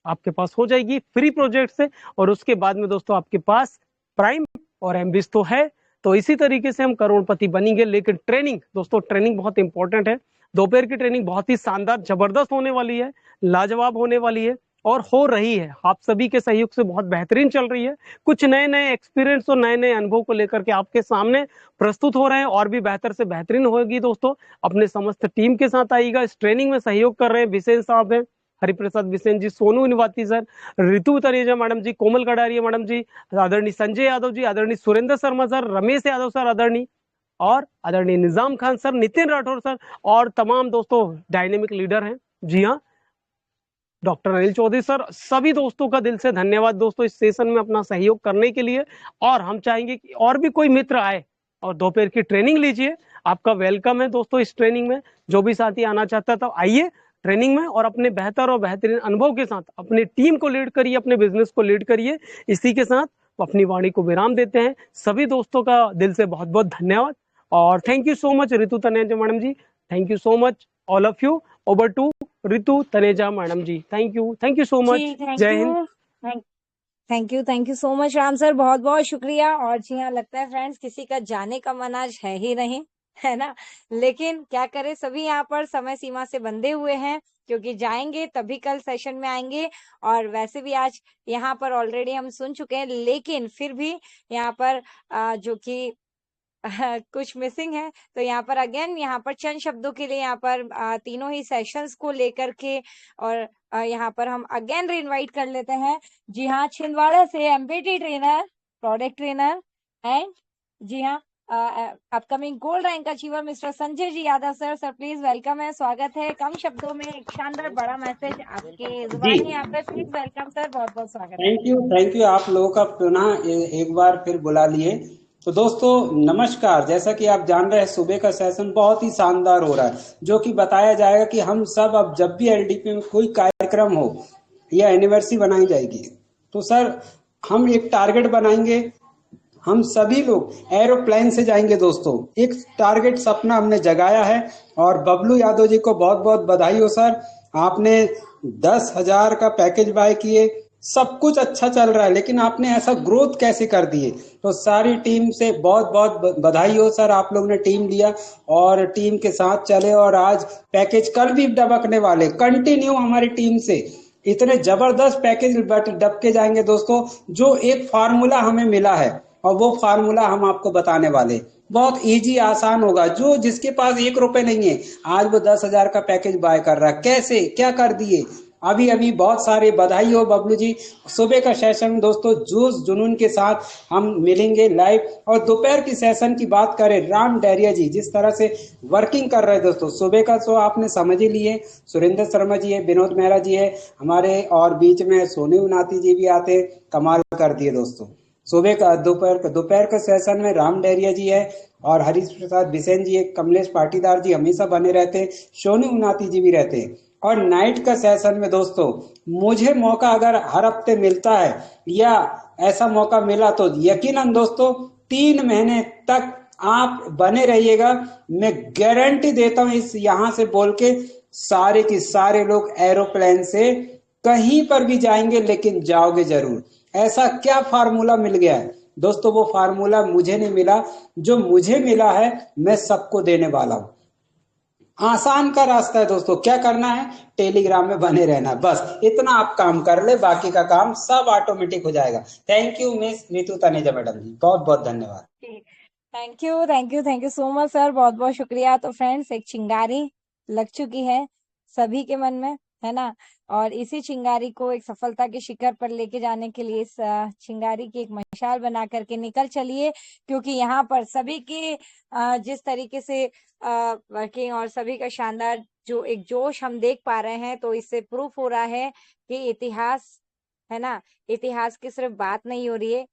आपके पास हो जाएगी फ्री प्रोजेक्ट से। और उसके बाद में दोस्तों आपके पास प्राइम और एमबीस तो है। तो इसी तरीके से हम करोड़पति बनेंगे। लेकिन ट्रेनिंग दोस्तों, ट्रेनिंग बहुत इंपॉर्टेंट है। दोपहर की ट्रेनिंग बहुत ही शानदार, जबरदस्त होने वाली है, लाजवाब होने वाली है और हो रही है। आप सभी के सहयोग से बहुत बेहतरीन चल रही है। कुछ नए नए एक्सपीरियंस और नए नए अनुभव को लेकर के आपके सामने प्रस्तुत हो रहे हैं, और भी बेहतर से बेहतरीन होगी दोस्तों। अपने समस्त टीम के साथ आइएगा। इस ट्रेनिंग में सहयोग कर रहे हैं बिसेन साहब हैं, हरिप्रसाद बिसेन जी, सोनू निवाती सर, ऋतु तनेजा मैडम जी, कोमल कडारिया मैडम जी, आदरणीय संजय यादव जी, आदरणीय सुरेंद्र शर्मा सर, रमेश यादव सर, आदरणीय और आदरणीय निजाम खान सर, नितिन राठौर सर और तमाम दोस्तों डायनेमिक लीडर हैं। जी हाँ, डॉक्टर अनिल चौधरी सर, सभी दोस्तों का दिल से धन्यवाद दोस्तों इस सेशन में अपना सहयोग करने के लिए। और हम चाहेंगे कि और भी कोई मित्र आए और दोपहर की ट्रेनिंग लीजिए। आपका वेलकम है दोस्तों इस ट्रेनिंग में। जो भी साथी आना चाहता था आइए ट्रेनिंग में और अपने बेहतर और बेहतरीन अनुभव के साथ अपनी टीम को लीड करिए, अपने बिजनेस को लीड करिए। इसी के साथ अपनी वाणी को विराम देते हैं। सभी दोस्तों का दिल से बहुत बहुत धन्यवाद और thank you so much Ritu Taneja madam ji. Thank you so much all of you. Over to Ritu Taneja madam ji. Thank you so much. जी थैंक जय हिंद। You, thank you so much Ram sir, बहुत बहुत शुक्रिया। और जी हाँ, लगता है फ्रेंड्स किसी का जाने का मन आज है ही नहीं, है ना। लेकिन क्या करें, सभी यहाँ पर समय सीमा से बंधे हुए हैं, क्योंकि जाएंगे तभी कल सेशन में आएंगे। और वैसे भी आज यहाँ पर ऑलरेडी हम सुन चुके हैं, लेकिन फिर भी यहाँ पर जो कि कुछ मिसिंग है, तो यहाँ पर अगेन यहाँ पर चंद शब्दों के लिए यहाँ पर तीनों ही सेशंस को लेकर के और यहाँ पर हम अगेन रीइनवाइट कर लेते हैं। जी हाँ, छिंदवाड़ा से MPT trainer, product trainer and जी हाँ upcoming gold rank achiever mister Sanjay ji Yadav sir. Sir please welcome है, स्वागत है। कम शब्दों में एक शानदार बड़ा मैसेज आपके जुबानी, यहाँ पे प्लीज वेलकम सर, बहुत बहुत स्वागत है। थैंक यू आप लोगों का पुनः एक बार फिर बुला लिए। तो दोस्तों नमस्कार। जैसा कि आप जान रहे हैं सुबह का सेशन बहुत ही शानदार हो रहा है, जो कि बताया जाएगा कि हम सब अब जब भी एलडीपी में कोई कार्यक्रम हो या एनिवर्सरी बनाई जाएगी तो सर हम एक टारगेट बनाएंगे। हम सभी लोग एरोप्लेन से जाएंगे दोस्तों। एक टारगेट सपना हमने जगाया है और बबलू यादव जी को बहुत बहुत बधाई हो सर। आपने 10,000 का पैकेज बाय किए, सब कुछ अच्छा चल रहा है, लेकिन आपने ऐसा ग्रोथ कैसे कर दिए। तो सारी टीम से बहुत बहुत बधाई हो सर। आप लोग ने टीम लिया और टीम के साथ चले और आज पैकेज कल भी दबकने वाले। कंटिन्यू हमारी टीम से इतने जबरदस्त पैकेज दबके जाएंगे दोस्तों। जो एक फार्मूला हमें मिला है और वो फार्मूला हम आपको बताने वाले, बहुत इजी आसान होगा। जो जिसके पास 1 रुपए नहीं है आज वो 10,000 का पैकेज बाय कर रहा है। कैसे क्या कर दिए अभी अभी। बहुत सारे बधाई हो बबलू जी। सुबह का सेशन दोस्तों जोश जुनून के साथ हम मिलेंगे लाइव। और दोपहर की सेशन की बात करें, राम डैरिया जी जिस तरह से वर्किंग कर रहे हैं दोस्तों। सुबह का शो आपने समझ ही लिए, सुरेंद्र शर्मा जी है, विनोद मेहरा जी है हमारे, और बीच में सोनी उनाती जी भी आते, कमाल कर दिए दोस्तों। सुबह का दोपहर का सेशन में राम डैरिया जी है और हरीश प्रसाद बिसेन जी है, कमलेश पाटीदार जी हमेशा बने रहते हैं, सोनी उनाती जी भी रहते हैं। और नाइट का सेशन में दोस्तों मुझे मौका अगर हर हफ्ते मिलता है या ऐसा मौका मिला तो यकीनन दोस्तों 3 महीने तक आप बने रहिएगा। मैं गारंटी देता हूं इस यहाँ से बोल के, सारे के सारे लोग एरोप्लेन से कहीं पर भी जाएंगे, लेकिन जाओगे जरूर। ऐसा क्या फार्मूला मिल गया है दोस्तों। वो फार्मूला मुझे नहीं मिला, जो मुझे मिला है मैं सबको देने वाला हूं। आसान का रास्ता है दोस्तों। क्या करना है, टेलीग्राम में बने रहना, बस इतना आप काम कर ले, बाकी का काम सब ऑटोमेटिक हो जाएगा। Thank you miss Ritu Taneja madam ji, बहुत बहुत धन्यवाद। Thank you so much sir, बहुत बहुत शुक्रिया। तो फ्रेंड्स एक चिंगारी लग चुकी है सभी के मन में, है ना। और इसी चिंगारी को एक सफलता के शिखर पर लेके जाने के लिए इस चिंगारी की एक मशाल बना करके निकल चलिए, क्योंकि यहाँ पर सभी के जिस तरीके से वर्किंग और सभी का शानदार जो एक जोश हम देख पा रहे हैं, तो इससे प्रूफ हो रहा है कि इतिहास, है ना, इतिहास की सिर्फ बात नहीं हो रही है,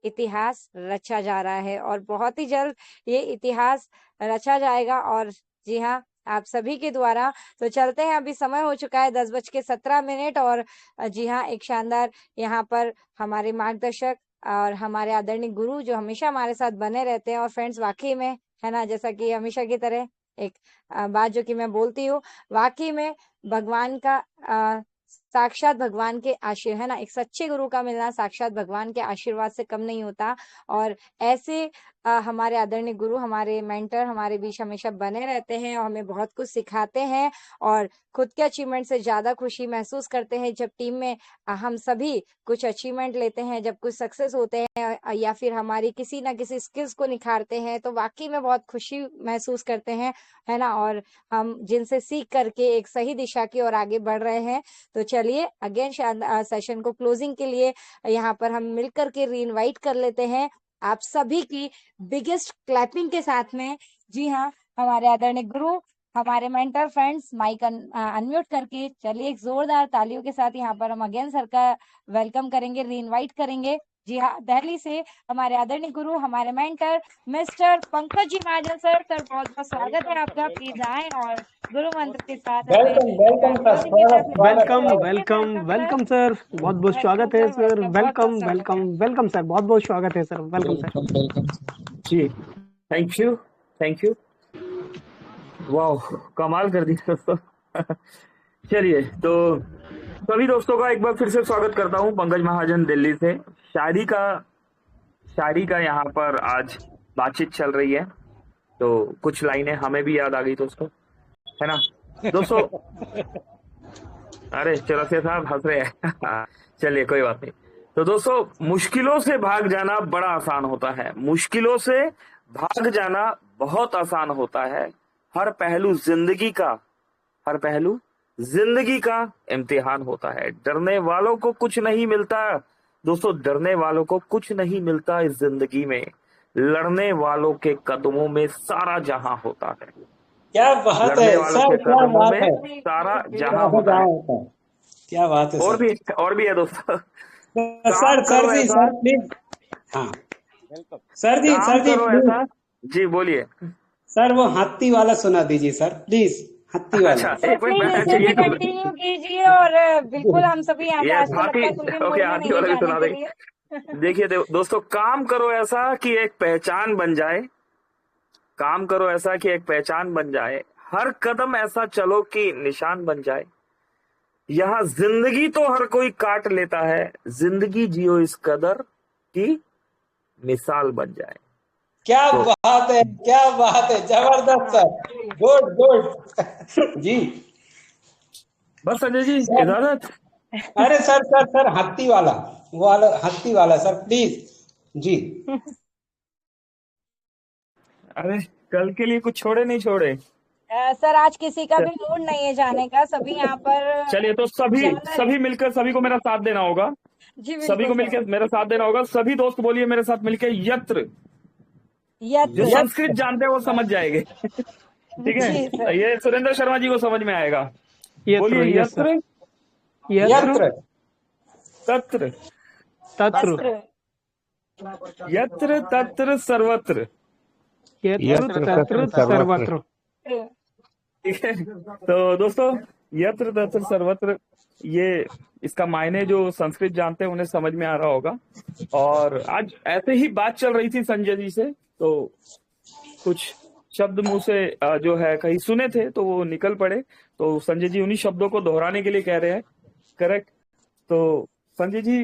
इतिहास रचा जा रहा है और बहुत ही जल्द ये इतिहास रचा जाएगा। और जी हाँ, आप सभी के द्वारा। तो चलते हैं, अभी समय हो चुका है 10:17 और जी हाँ, एक शानदार यहाँ पर हमारे मार्गदर्शक और हमारे आदरणीय गुरु जो हमेशा हमारे साथ बने रहते हैं। और फ्रेंड्स वाकई में, है ना, जैसा कि हमेशा की तरह एक बात जो कि मैं बोलती हूँ, वाकई में भगवान का साक्षात भगवान के आशीर्वाद, है ना, एक सच्चे गुरु का मिलना साक्षात भगवान के आशीर्वाद से कम नहीं होता। और ऐसे हमारे आदरणीय गुरु, हमारे मेंटर हमारे बीच हमेशा बने रहते हैं और हमें बहुत कुछ सिखाते हैं। और खुद के अचीवमेंट से ज्यादा खुशी महसूस करते हैं जब टीम में हम सभी कुछ अचीवमेंट लेते हैं, जब कुछ सक्सेस होते हैं या फिर हमारी किसी ना किसी स्किल्स को निखारते हैं, तो वाकई में बहुत खुशी महसूस करते हैं, है ना। और हम जिनसे सीख करके एक सही दिशा की ओर आगे बढ़ रहे हैं। तो चलिए अगेन सेशन को क्लोजिंग के लिए यहाँ पर हम मिलकर के री इनवाइट कर लेते हैं आप सभी की बिगेस्ट क्लैपिंग के साथ में। जी हाँ, हमारे आदरणीय गुरु, हमारे मेंटर फ्रेंड्स, माइक अनम्यूट करके चलिए एक जोरदार तालियों के साथ यहाँ पर हम अगेन सर का वेलकम करेंगे, री इनवाइट करेंगे। जी हाँ, दिल्ली से हमारे आदरणीय गुरु, हमारे मेंटर मिस्टर पंकज जी महाजन सर। सर बहुत बहुत स्वागत है आपका, प्लीज आए और गुरु मंत्र के साथ वेलकम वेलकम सर, स्वागत वेलकम स्वागत। वेलकम वेलकम सर, बहुत बहुत स्वागत है sir. Welcome welcome welcome sir, बहुत बहुत स्वागत है सर। Welcome sir. जी, थैंक यू। वाह, कमाल कर दिया दोस्तों। चलिए, तो सभी दोस्तों का एक बार फिर से स्वागत करता हूँ पंकज महाजन दिल्ली से। शायरी का यहाँ पर आज बातचीत चल रही है, तो कुछ लाइनें हमें भी याद आ गई दोस्तों, है ना दोस्तों। अरे चौरसिया साहब हंस रहे हैं। चलिए, कोई बात नहीं। तो दोस्तों, मुश्किलों से भाग जाना बड़ा आसान होता है, मुश्किलों से भाग जाना बहुत आसान होता है। हर पहलू जिंदगी का इम्तिहान होता है। डरने वालों को कुछ नहीं मिलता दोस्तों, डरने वालों को कुछ नहीं मिलता इस जिंदगी में। लड़ने वालों के कदमों में सारा जहां होता है। क्या बात है लड़ने वालों सर, के क्या कदमों बात में है, सारा जहां होता है। क्या बात है और सर। भी है दोस्तों। सर करो जी, ऐसा, सर प्लीज। हाँ सर जी, काम करो प्लीज। ऐसा। जी बोलिए। सर वो हाथी वाला सुना दीजिए सर, प्लीज, हाथी वाला। अच्छा, सर एक मिनट, प्लीज मैं इसे भी ये कंटिन्यू कीजिए और बिल्कुल हम सभी यहाँ पे यस, आज तो लगता है कुछ भी ओके, मूड में हाथी नहीं है वाला भी जाने सुना के देंगे। लिए। देखिए दोस्तों, काम करो ऐसा कि एक पहचान बन जाए। काम करो ऐसा कि एक पहचान बन जाए। हर कदम ऐसा चलो कि निशान बन जाए। यहाँ जिंदगी तो हर कोई काट लेता है, जिंदगी जियो इस कदर की मिसाल बन जाए। क्या तो बात है, क्या बात है, जबरदस्त सर, गुड गुड। जी बस संजय जी, सर। इजाजत। अरे सर हाथी वाला सर प्लीज। जी अरे, कल के लिए कुछ छोड़े नहीं छोड़े। सर आज किसी का भी मूड नहीं है जाने का, सभी यहाँ पर चलिए, तो सभी जाना है। सभी मिलकर सभी को मेरा साथ देना होगा। जी सभी बिल्कुल को सर। मिलकर मेरा साथ देना होगा। सभी दोस्त बोलिए मेरे साथ मिलकर, यत्र। जो यत्र। संस्कृत जानते हैं वो समझ जाएंगे। ठीक है, जी सर। ये सुरेंद्र शर्मा जी को समझ में आएगा। यत्र, बोलिए, यस सर। यत्र यत्र तत्र तत्र, यत्र तत्र सर्वत्र। यत्र तत्र सर्वत्र। ठीक है, तो दोस्तों, यत्र तत्र सर्वत्र, ये इसका मायने जो संस्कृत जानते हैं उन्हें समझ में आ रहा होगा। और आज ऐसे ही बात चल रही थी संजय जी से, तो कुछ शब्द मुंह से जो है कहीं सुने थे तो वो निकल पड़े। तो संजय जी उन्हीं शब्दों को दोहराने के लिए कह रहे हैं, करेक्ट। तो संजय जी,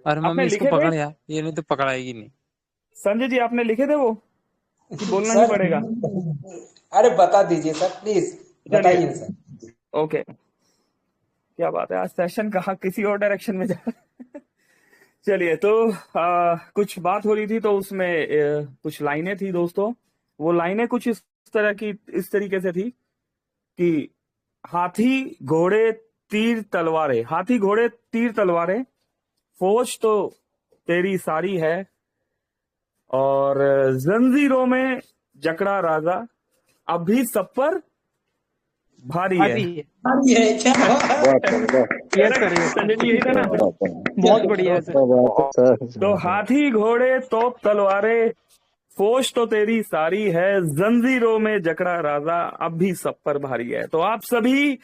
और आपने मम्मी इसको लिखे थे? पकड़ यार, ये नहीं तो पकड़ाएगी नहीं। संजय जी, आपने लिखे थे वो कि बोलना ही सर, पड़ेगा? अरे बता दीजिए सर प्लीज, बताइए सर। ओके, क्या बात है, आज सेशन कहाँ किसी और डायरेक्शन में जा। चलिए, तो कुछ बात हो रही थी, तो उसमें कुछ लाइनें थी दोस्तों। वो लाइनें कुछ इस तरीके से थी कि हाथी घोड़े तीर तलवारें, फौज तो तेरी सारी है, और जंजीरों में जकड़ा राजा अब भी सब पर भारी है। क्या बात है? Yes sir, yes Sanjay ji, यही था ना? बहुत बढ़िया है सर। तो हाथी घोड़े तोप तलवारें, फौज तो तेरी सारी है, जंजीरों में जकड़ा राजा अब भी सब पर भारी है। तो आप सभी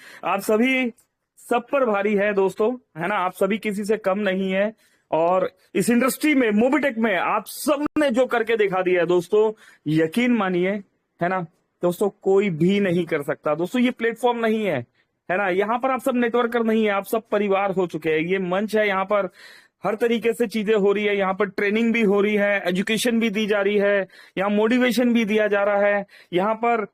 सब पर भारी है दोस्तों, है ना। आप सभी किसी से कम नहीं है। और इस इंडस्ट्री में, मोबिटेक में, आप सब ने जो करके दिखा दिया है दोस्तों, यकीन मानिए, है ना दोस्तों, कोई भी नहीं कर सकता दोस्तों। ये प्लेटफॉर्म नहीं है ना। यहाँ पर आप सब नेटवर्कर नहीं है, आप सब परिवार हो चुके हैं। ये मंच है, यहाँ पर हर तरीके से चीजें हो रही है। यहाँ पर ट्रेनिंग भी हो रही है, एजुकेशन भी दी जा रही है, यहाँ मोटिवेशन भी दिया जा रहा है, यहाँ पर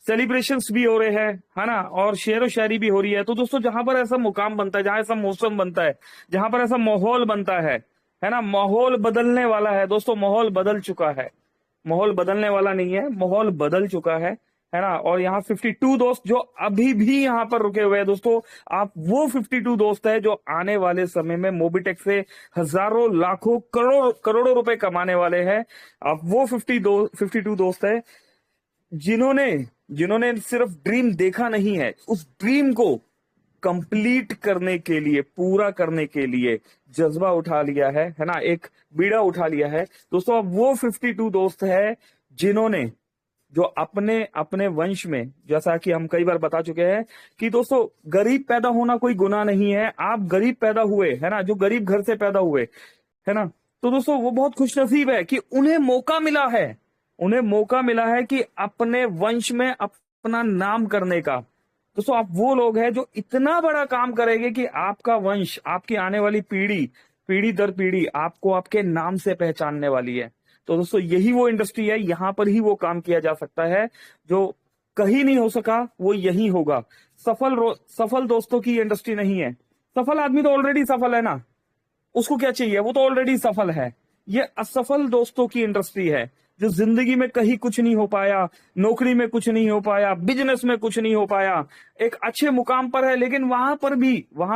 सेलिब्रेशंस भी हो रहे हैं, है ना, और शेर व शायरी भी हो रही है। तो दोस्तों, जहां पर ऐसा मुकाम बनता है, जहां ऐसा मौसम बनता है, जहां पर ऐसा माहौल बनता है ना, माहौल बदलने वाला है दोस्तों। माहौल बदल चुका है, माहौल बदलने वाला नहीं है, माहौल बदल चुका है। है ना। और यहाँ 52 दोस्त जो अभी भी यहाँ पर रुके हुए हैं दोस्तों, आप वो 52 दोस्त है जो आने वाले समय में मोबिटेक से हजारों लाखों करोड़ों रुपए कमाने वाले हैं। आप वो 52 दोस्त है जिन्होंने जिन्होंने सिर्फ ड्रीम देखा नहीं है, उस ड्रीम को कंप्लीट करने के लिए, पूरा करने के लिए जज्बा उठा लिया है ना, एक बीड़ा उठा लिया है दोस्तों। अब वो 52 दोस्त है जिन्होंने जो अपने अपने वंश में, जैसा कि हम कई बार बता चुके हैं कि दोस्तों गरीब पैदा होना कोई गुनाह नहीं है। आप गरीब पैदा हुए है ना, जो गरीब घर से पैदा हुए है ना, तो दोस्तों वो बहुत खुशनसीब है कि उन्हें मौका मिला है, उन्हें मौका मिला है कि अपने वंश में अपना नाम करने का। दोस्तों आप वो लोग हैं जो इतना बड़ा काम करेंगे कि आपका वंश, आपकी आने वाली पीढ़ी दर पीढ़ी आपको आपके नाम से पहचानने वाली है। तो दोस्तों यही वो इंडस्ट्री है, यहां पर ही वो काम किया जा सकता है जो कहीं नहीं हो सका, वो यही होगा। सफल दोस्तों की इंडस्ट्री नहीं है। सफल आदमी तो ऑलरेडी सफल है ना, उसको क्या चाहिए, वो तो ऑलरेडी सफल है। ये असफल दोस्तों की इंडस्ट्री है जो जिंदगी में कहीं कुछ नहीं हो पाया, नौकरी में कुछ नहीं हो पाया, बिजनेस में कुछ नहीं हो पाया, एक अच्छे मुकाम पर है लेकिन वहां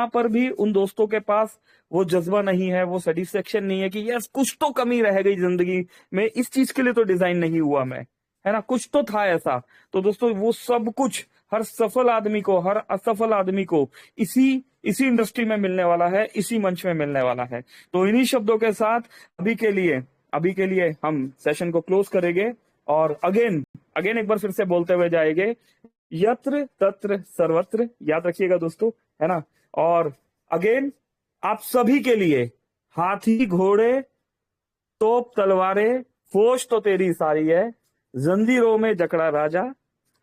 पर भी उन दोस्तों के पास वो जज्बा नहीं है, वो सेटिस्फेक्शन नहीं है कि यस कुछ तो कमी रह गई जिंदगी में, इस चीज के लिए तो डिजाइन नहीं हुआ मैं, है ना, कुछ तो था ऐसा। तो दोस्तों वो सब कुछ हर सफल आदमी को, हर असफल आदमी को इसी इंडस्ट्री में मिलने वाला है, इसी मंच में मिलने वाला है। तो इन्हीं शब्दों के साथ अभी के लिए हम सेशन को क्लोज करेंगे और अगेन एक बार फिर से बोलते हुए जाएंगे, यत्र तत्र सर्वत्र, याद रखिएगा दोस्तों, है ना। और अगेन आप सभी के लिए हाथी घोड़े तोप तलवारें फौज तो तेरी सारी है, जंजीरों में जकड़ा राजा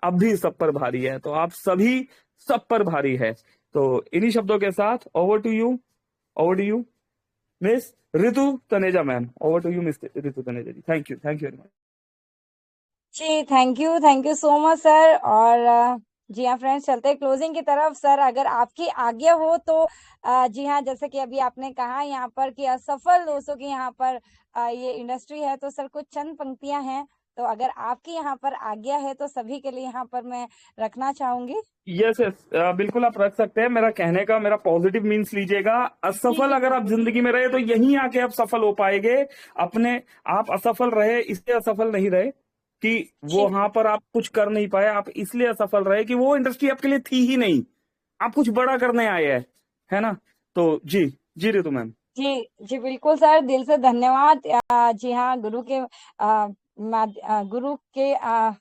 अब भी सब पर भारी है। तो आप सभी सब पर भारी है। तो इन्हीं शब्दों के साथ over to you miss Ritu Taneja ma'am, over to you miss Ritu Taneja ji. Thank you very much जी। Thank you so much sir. और जी हाँ फ्रेंड्स, चलते हैं क्लोजिंग की तरफ। सर अगर आपकी आज्ञा हो तो जी हाँ, जैसे कि अभी आपने कहा यहाँ पर कि असफल दोस्तों की यहाँ पर ये इंडस्ट्री है, तो सर कुछ चंद पंक्तियां हैं, तो अगर आपकी यहाँ पर आज्ञा है तो सभी के लिए यहाँ पर मैं रखना चाहूंगी। यस बिल्कुल आप रख सकते हैं। मेरा कहने का मेरा पॉजिटिव मीन्स लीजिएगा, असफल अगर आप जिंदगी में रहे तो यहीं आके आप सफल हो पाएंगे। अपने आप असफल रहे इसलिए असफल नहीं रहे कि वो वहां पर आप कुछ कर नहीं पाए, आप इसलिए असफल रहे कि वो इंडस्ट्री आपके लिए थी ही नहीं, आप कुछ बड़ा करने आए हैं, है ना। तो जी रितु मैम। जी बिल्कुल सर, दिल से धन्यवाद। जी हाँ, गुरु के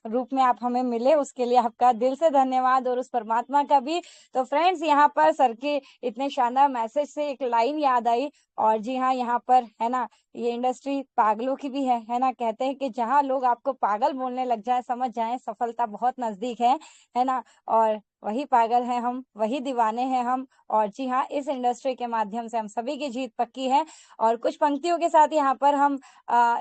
रूप में आप हमें मिले, उसके लिए आपका दिल से धन्यवाद, और उस परमात्मा का भी। तो फ्रेंड्स यहाँ पर सर के इतने शानदार मैसेज से एक लाइन याद आई, और जी हाँ यहाँ पर है ना, ये इंडस्ट्री पागलों की भी है ना। कहते हैं कि जहाँ लोग आपको पागल बोलने लग जाए, समझ जाए सफलता बहुत नजदीक है ना। और वही पागल है हम, वही दीवाने हैं हम, और जी हाँ इस इंडस्ट्री के माध्यम से हम सभी की जीत पक्की है। और कुछ पंक्तियों के साथ यहाँ पर हम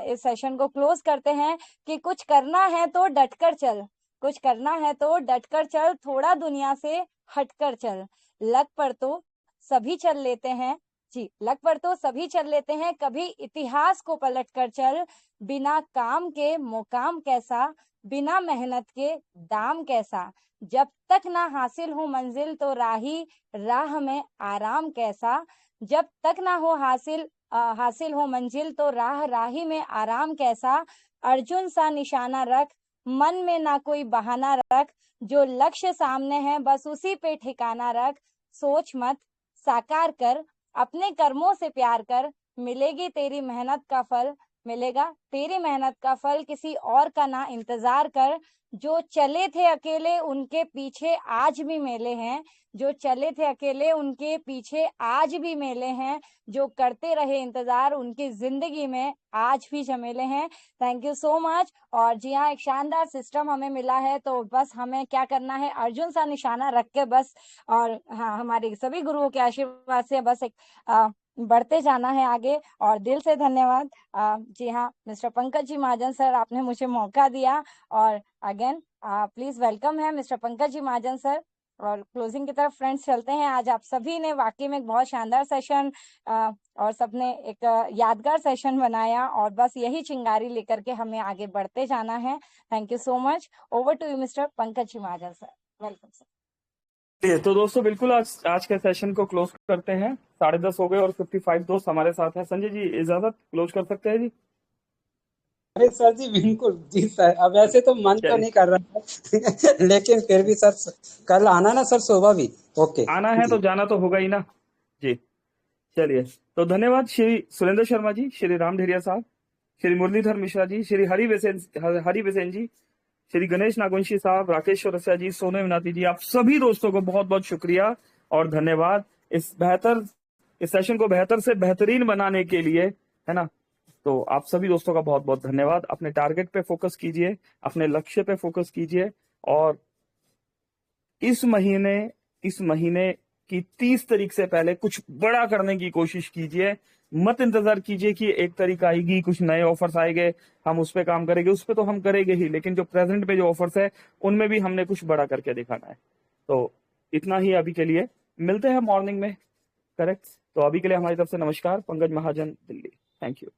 इस सेशन को क्लोज करते हैं कि कुछ करना है तो डटकर चल, कुछ करना है तो डटकर चल, थोड़ा दुनिया से हटकर चल, लग पर तो सभी चल लेते हैं जी, लग पर तो सभी चल लेते हैं, कभी इतिहास को पलट कर चल, बिना काम के मुकाम कैसा, बिना मेहनत के दाम कैसा, जब तक ना हासिल हो मंजिल तो राह में आराम कैसा, जब तक ना हो हासिल हो मंजिल तो राही में आराम कैसा, अर्जुन सा निशाना रख, मन में ना कोई बहाना रख, जो लक्ष्य सामने है बस उसी पे ठिकाना रख, सोच मत साकार कर, अपने कर्मों से प्यार कर, मिलेगी तेरी मेहनत का फल, मिलेगा तेरी मेहनत का फल, किसी और का ना इंतजार कर, जो चले थे अकेले उनके पीछे आज भी मेले हैं, जो चले थे अकेले उनके पीछे आज भी मेले हैं, जो करते रहे इंतजार उनकी जिंदगी में आज भी झमेले हैं। Thank you so much. और जी हाँ, एक शानदार सिस्टम हमें मिला है, तो बस हमें क्या करना है, अर्जुन सा निशाना रख के बस, और हाँ हमारे सभी गुरुओं के आशीर्वाद से बस एक बढ़ते जाना है आगे। और दिल से धन्यवाद जी हाँ मिस्टर पंकज जी महाजन सर, आपने मुझे मौका दिया। और अगेन प्लीज वेलकम है मिस्टर पंकज जी महाजन सर और क्लोजिंग की तरफ फ्रेंड्स चलते हैं। आज आप सभी ने वाकई में एक बहुत शानदार सेशन और सबने एक यादगार सेशन बनाया, और बस यही चिंगारी लेकर के हमें आगे बढ़ते जाना है। Thank you so much. Over to you mister Pankaj Mahajan sir. Welcome sir. तो दोस्तों बिल्कुल आज के सेशन को क्लोज करते हैं। 10:30 हो गए और 55 दोस्त हमारे साथ हैं। संजय जी इजाजत, क्लोज कर सकते हैं जी? अरे सर जी बिल्कुल जी सर। अब ऐसे तो मन तो चलिए, नहीं कर रहा है लेकिन फिर भी सर कल आना ना सर, सुबह भी। ओके आना है तो जी। जाना तो होगा ही ना जी। चलिए, तो धन्यवाद श्री सुरेंद्र शर्मा जी, श्री राम ढेरिया साहब, श्री मुरलीधर मिश्रा जी, श्री हरि बेसेन जी, श्री गणेश नागवंशी साहब, राकेश चौरसिया जी, सोनू विनाती जी, आप सभी दोस्तों को बहुत बहुत शुक्रिया और धन्यवाद इस सेशन को बेहतर से बेहतरीन बनाने के लिए, है ना। तो आप सभी दोस्तों का बहुत बहुत धन्यवाद। अपने टारगेट पे फोकस कीजिए, अपने लक्ष्य पे फोकस कीजिए, और इस महीने की 30 तारीख से पहले कुछ बड़ा करने की कोशिश कीजिए। मत इंतजार कीजिए कि एक तारीख आएगी, कुछ नए ऑफर्स आएंगे, हम उस पे काम करेंगे। उस पे तो हम करेंगे ही, लेकिन जो प्रेजेंट पे जो ऑफर्स है उनमें भी हमने कुछ बड़ा करके दिखाना है। तो इतना ही अभी के लिए, मिलते हैं मॉर्निंग में। करेक्ट। तो अभी के लिए हमारी तरफ से नमस्कार। पंकज महाजन, दिल्ली। Thank you.